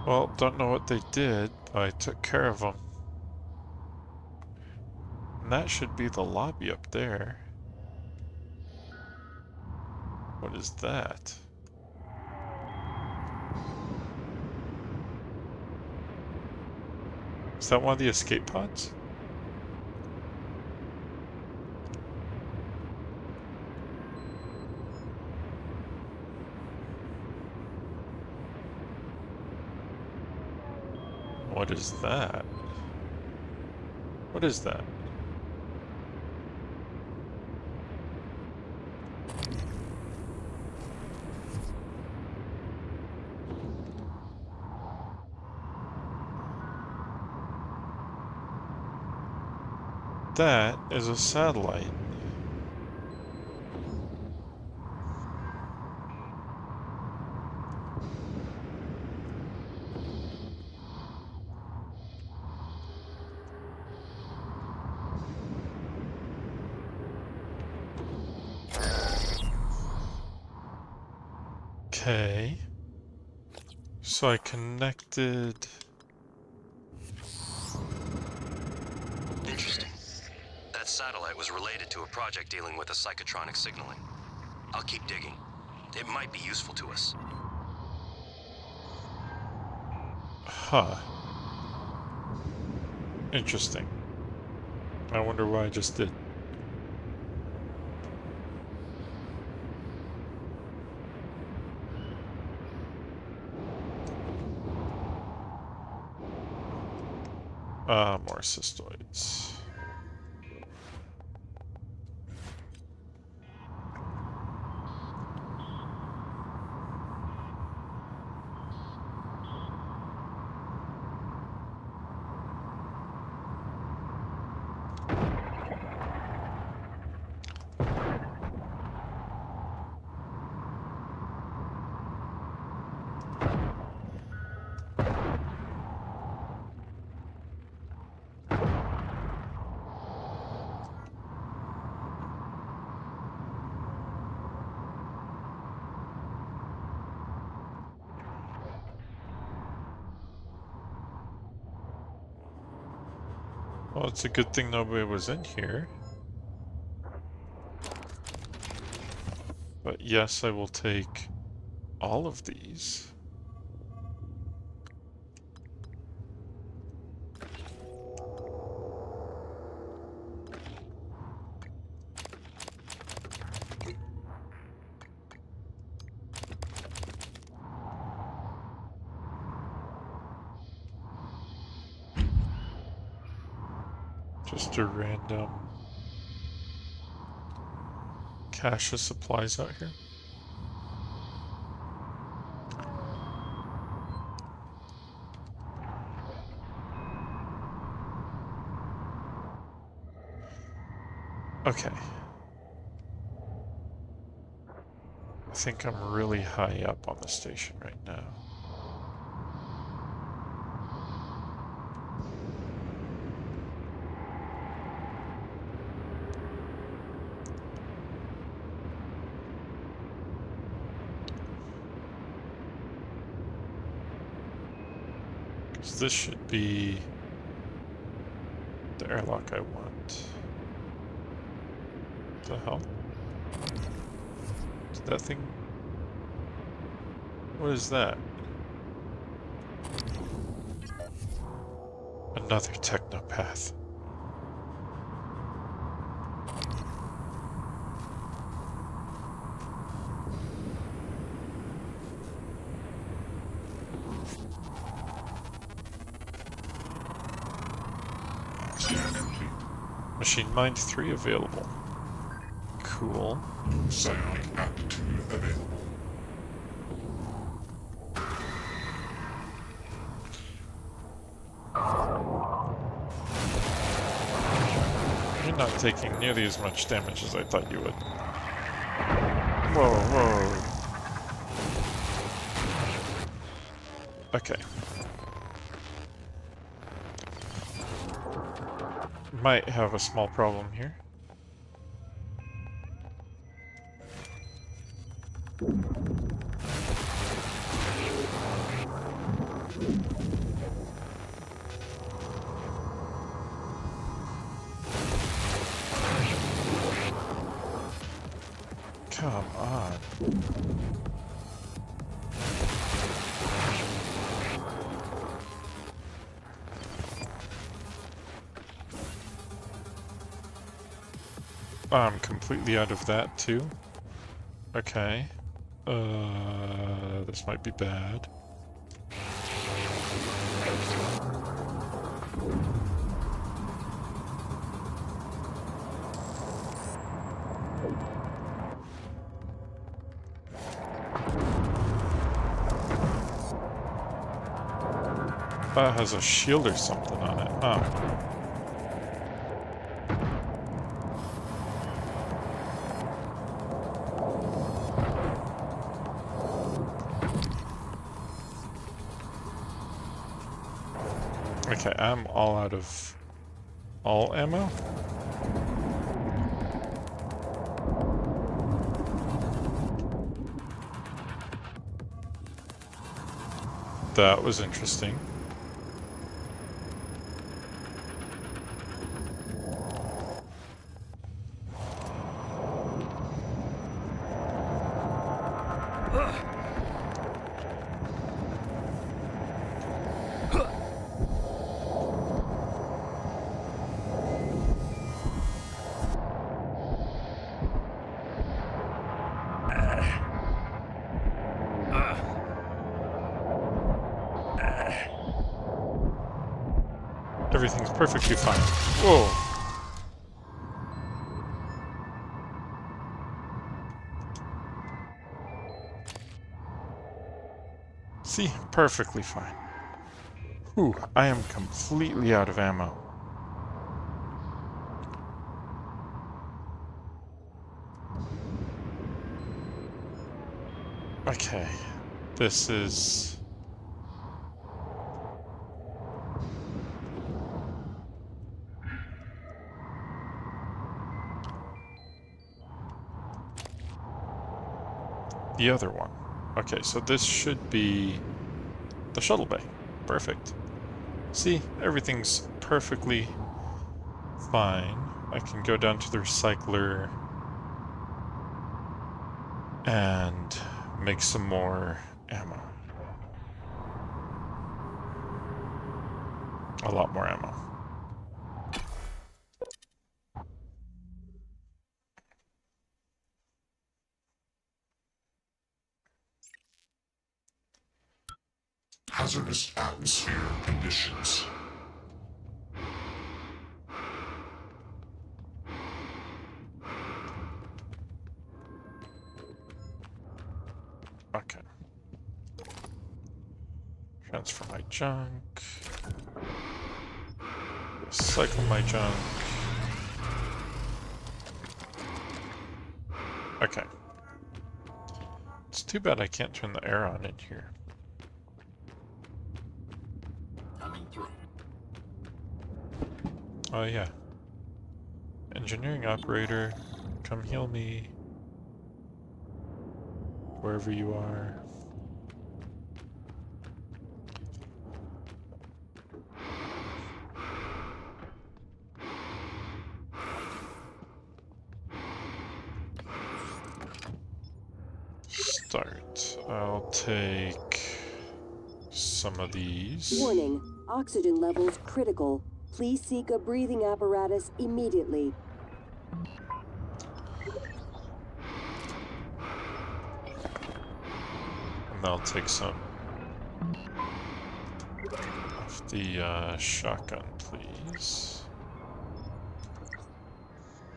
Well, don't know what they did, but I took care of them. And that should be the lobby up there. What is that? Is that one of the escape pods? What is that? What is that? That is a satellite. Okay. So I connected... Interesting. That satellite was related to a project dealing with a psychotronic signaling. I'll keep digging. It might be useful to us. Huh. Interesting. I wonder what I just did. More cystoids. Well, it's a good thing nobody was in here. But yes, I will take all of these. Just a random cache of supplies out here. Okay. I think I'm really high up on the station right now. Because this should be the airlock I want. What the hell? Did that thing... What is that? Another technopath. Scan complete. Machine Mind 3 available. Cool. Psionic aptitude available. You're not taking nearly as much damage as I thought you would. Whoa, whoa. Okay. Might have a small problem here. Come on. I'm completely out of that too. Okay. This might be bad. Has a shield or something on it, huh? Okay, I'm all out of all ammo. That was interesting. Everything's perfectly fine. Whoa! See? Perfectly fine. Whew, I am completely out of ammo. Okay. This is... the other one. Okay, so this should be the Shuttlebay. Perfect. See, everything's perfectly fine. I can go down to the recycler and make some more ammo. A lot more ammo. Hazardous atmosphere conditions. Okay. Transfer my junk. Recycle my junk. Okay. It's too bad I can't turn the air on in here. Coming through. Oh yeah. Engineering operator, come heal me. Wherever you are. Start. I'll take some of these. Warning, oxygen levels critical. Please seek a breathing apparatus immediately. And I'll take some of the shotgun, please.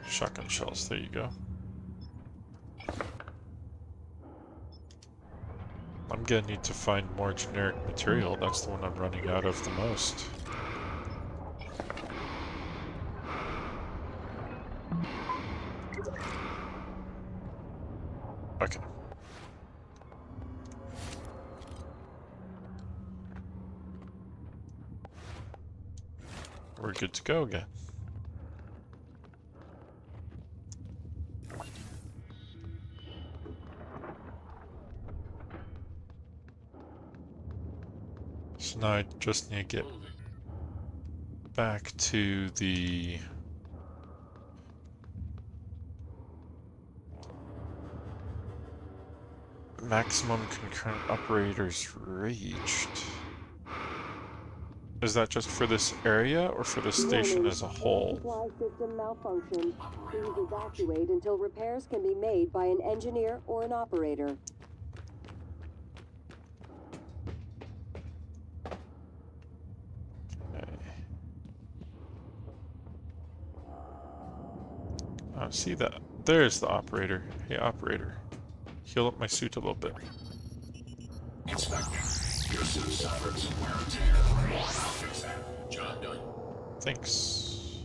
Shotgun shells, there you go. I'm gonna need to find more generic material. That's the one I'm running out of the most. Okay. We're good to go again. So now I just need to get back to the maximum concurrent operators reached. Is that just for this area or for the station as a whole? Air supply system malfunction. Please evacuate until repairs can be made by an engineer or an operator. See that? There's the operator. Hey, operator. Heal up my suit a little bit. Inspector, your suit suffered some wear and tear. I'll fix that. Job done. Thanks.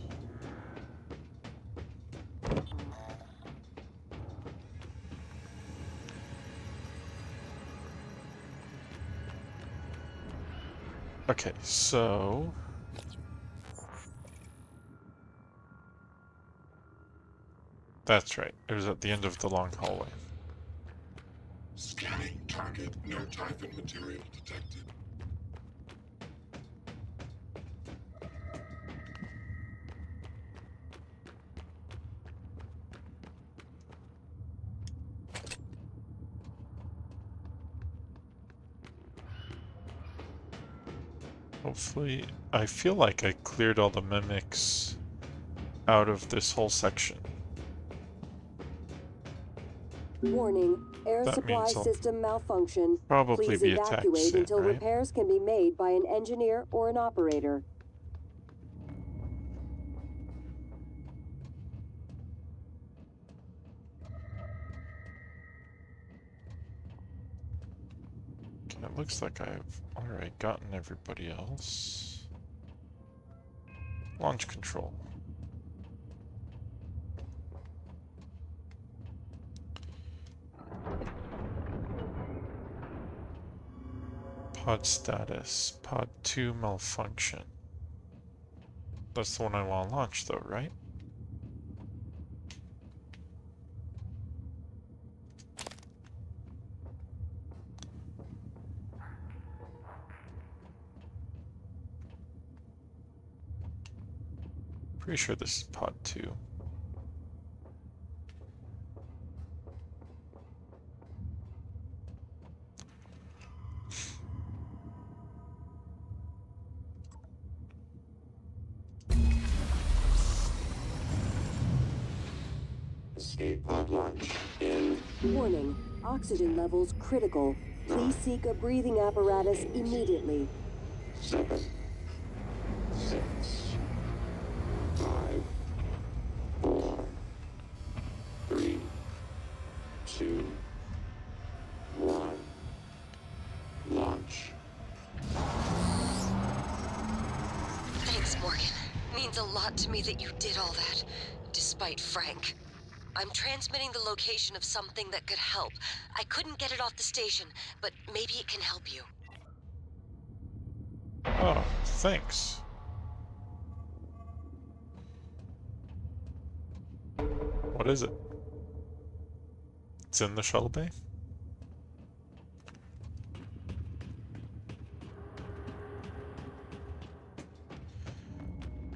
Okay, so... that's right. It was at the end of the long hallway. Scanning target. No Typhon material detected. Hopefully, I feel like I cleared all the mimics out of this whole section. Warning, air That supply means I'll system malfunction. probably Please be attacked evacuate soon, until right? repairs can be made by an engineer or an operator. Okay, it looks like I've already gotten everybody else. Launch control. Pod status. Pod 2 malfunction. That's the one I want to launch though, right? Pretty sure this is pod 2. Escape pod launch in Warning, oxygen levels critical. Please seek a breathing apparatus immediately. 7, 6, 5, 4, 3, 2, 1. Launch. Thanks, Morgan. Means a lot to me that you did all that, despite Frank. I'm transmitting the location of something that could help. I couldn't get it off the station, but maybe it can help you. Oh, thanks. What is it? It's in the Shuttlebay?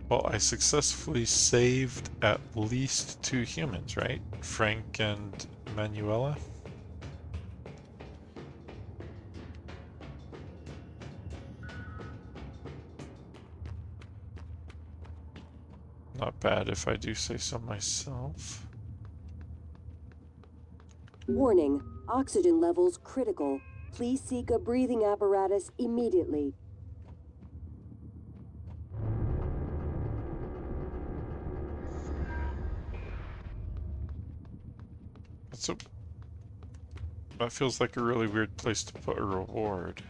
Well, I successfully saved at least 2 humans, right? Frank and Manuela? Not bad if I do say so myself. Warning, oxygen levels critical. Please seek a breathing apparatus immediately. That feels like a really weird place to put a reward.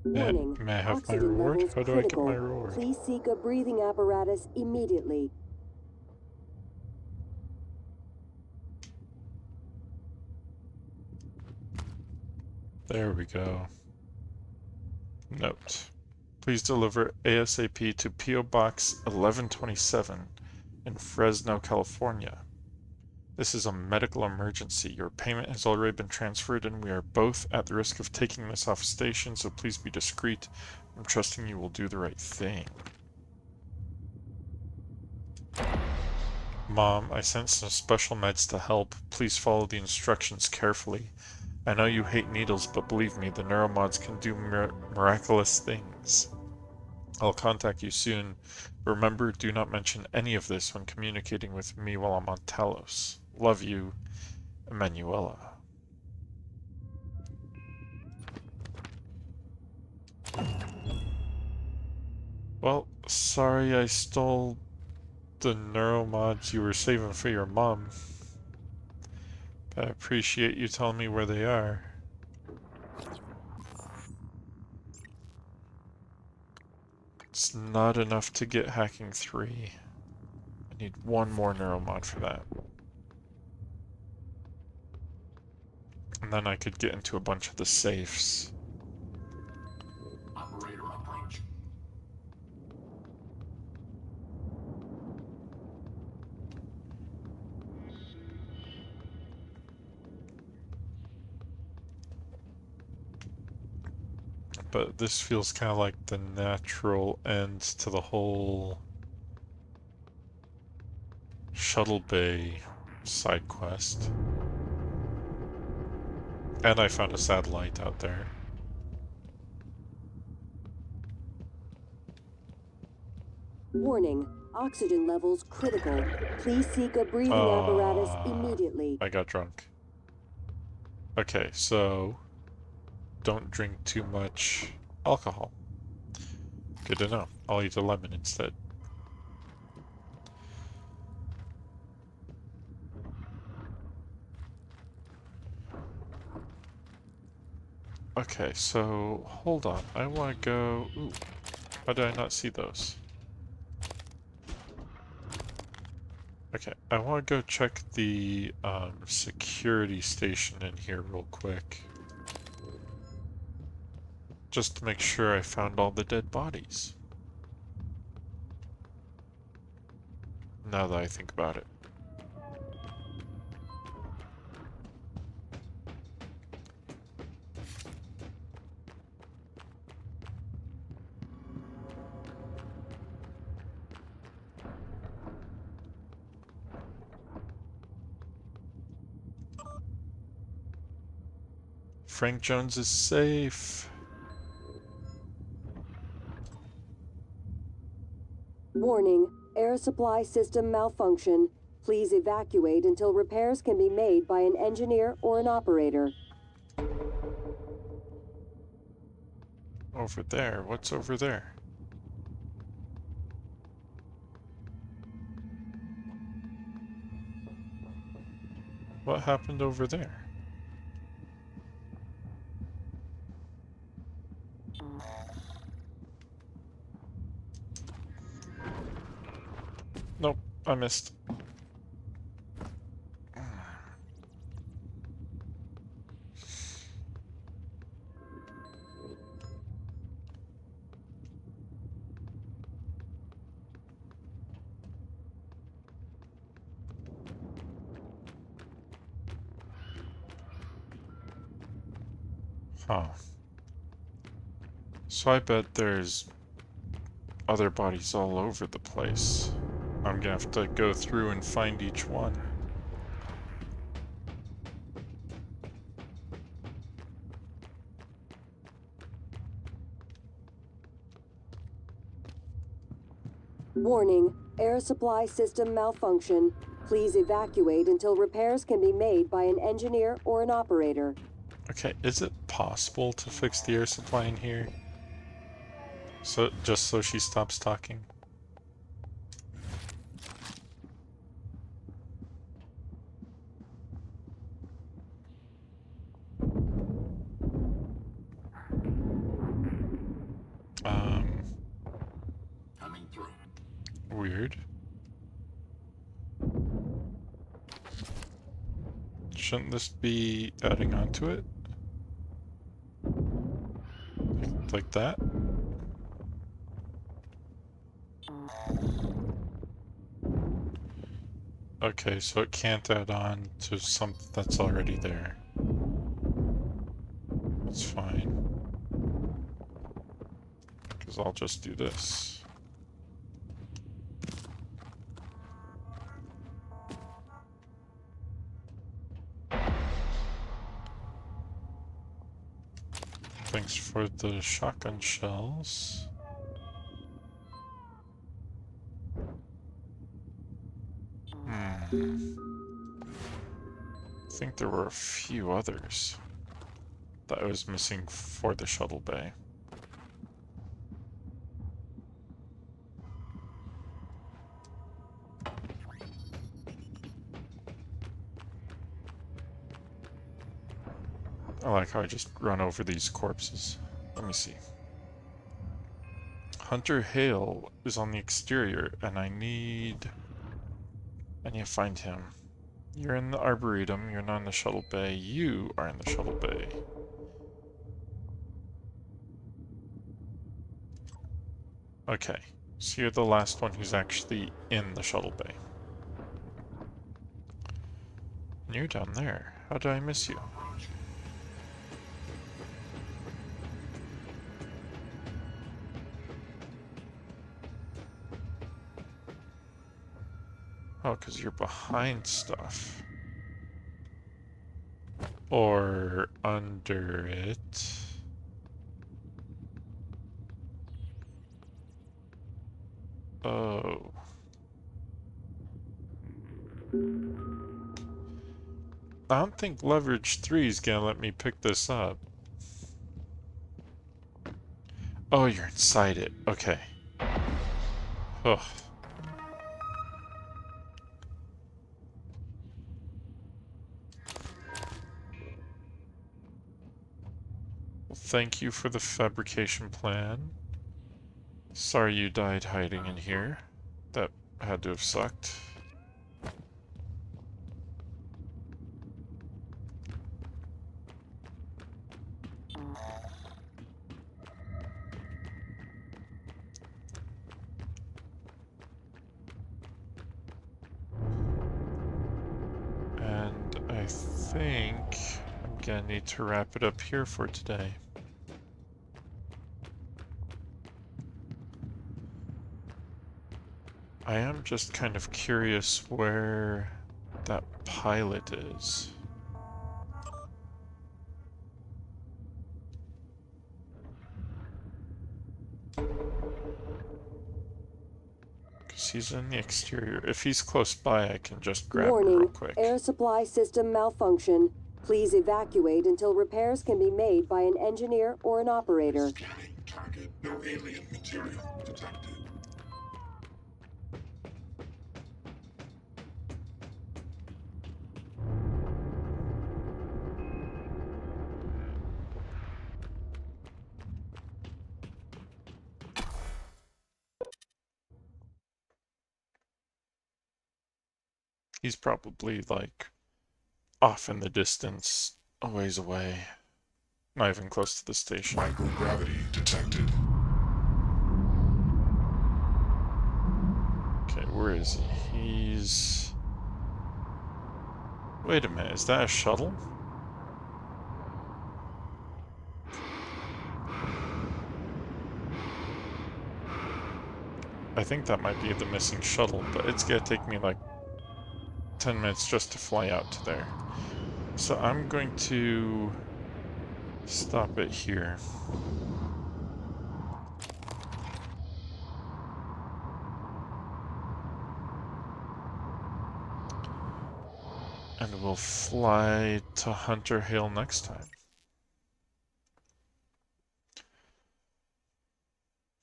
Warning, May I have my oxygen reward? levels How do I get critical. my reward? Please seek a breathing apparatus immediately. There we go. Note. Please deliver ASAP to P.O. Box 1127 in Fresno, California. This is a medical emergency. Your payment has already been transferred and we are both at the risk of taking this off station, so please be discreet. I'm trusting you will do the right thing. Mom, I sent some special meds to help. Please follow the instructions carefully. I know you hate needles, but believe me, the neuromods can do miraculous things. I'll contact you soon. Remember, do not mention any of this when communicating with me while I'm on Talos. Love you, Emanuela. Well, sorry I stole the neuromods you were saving for your mom. But I appreciate you telling me where they are. It's not enough to get hacking 3. I need 1 more neuromod for that. And then I could get into a bunch of the safes. Operator upgrade but this feels kind of like the natural end to the whole Shuttlebay side quest. And I found a satellite out there. Warning, oxygen levels critical. Please seek a breathing apparatus immediately. I got drunk. Okay, so don't drink too much alcohol. Good to know. I'll eat a lemon instead. Okay, so hold on. I want to go... Ooh, how did I not see those? Okay, I want to go check the security station in here real quick. Just to make sure I found all the dead bodies. Now that I think about it. Frank Jones is safe. Warning, air supply system malfunction. Please evacuate until repairs can be made by an engineer or an operator. Over there. What's over there? What happened over there? Nope, I missed. Huh. So I bet there's other bodies all over the place. I'm gonna have to go through and find each one. Warning, air supply system malfunction. Please evacuate until repairs can be made by an engineer or an operator. Okay, is it possible to fix the air supply in here? So, just so she stops talking? Coming through. Weird. Shouldn't this be adding on to it? Like that? Okay, so it can't add on to something that's already there. It's fine. Because I'll just do this. Thanks for the shotgun shells. I think there were a few others that I was missing for the Shuttlebay. I like how I just run over these corpses. Let me see. Hunter Hale is on the exterior, and I need to find him. You're in the Arboretum, you're not in the Shuttlebay. You are in the Shuttlebay. Okay, so you're the last one who's actually in the Shuttlebay. And you're down there. How did I miss you? Oh, because you're behind stuff. Or under it. Oh. I don't think leverage 3 is gonna let me pick this up. Oh, you're inside it. Okay. Ugh. Well, thank you for the fabrication plan. Sorry you died hiding in here. That had to have sucked. And I think I'm gonna need to wrap it up here for today. I am just kind of curious where that pilot is. Because he's in the exterior. If he's close by, I can just grab him real Warning, quick. air supply system malfunction. Please evacuate until repairs can be made by an engineer or an operator. Scanning target. No alien material detected. He's probably, like, off in the distance, a ways away. Not even close to the station. Microgravity detected. Okay, where is he? He's... Wait a minute, is that a shuttle? I think that might be the missing shuttle, but it's gonna take me like 10 minutes just to fly out to there. So I'm going to stop it here. And we'll fly to Hunter Hill next time.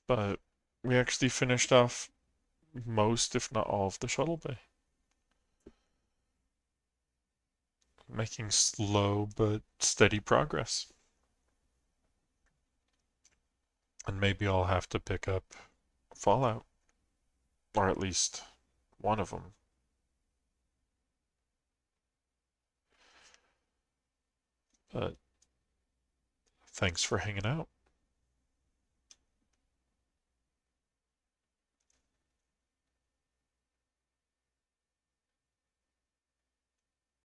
But we actually finished off most, if not all, of the Shuttlebay. Making slow but steady progress. And maybe I'll have to pick up Fallout. Or at least one of them. But thanks for hanging out.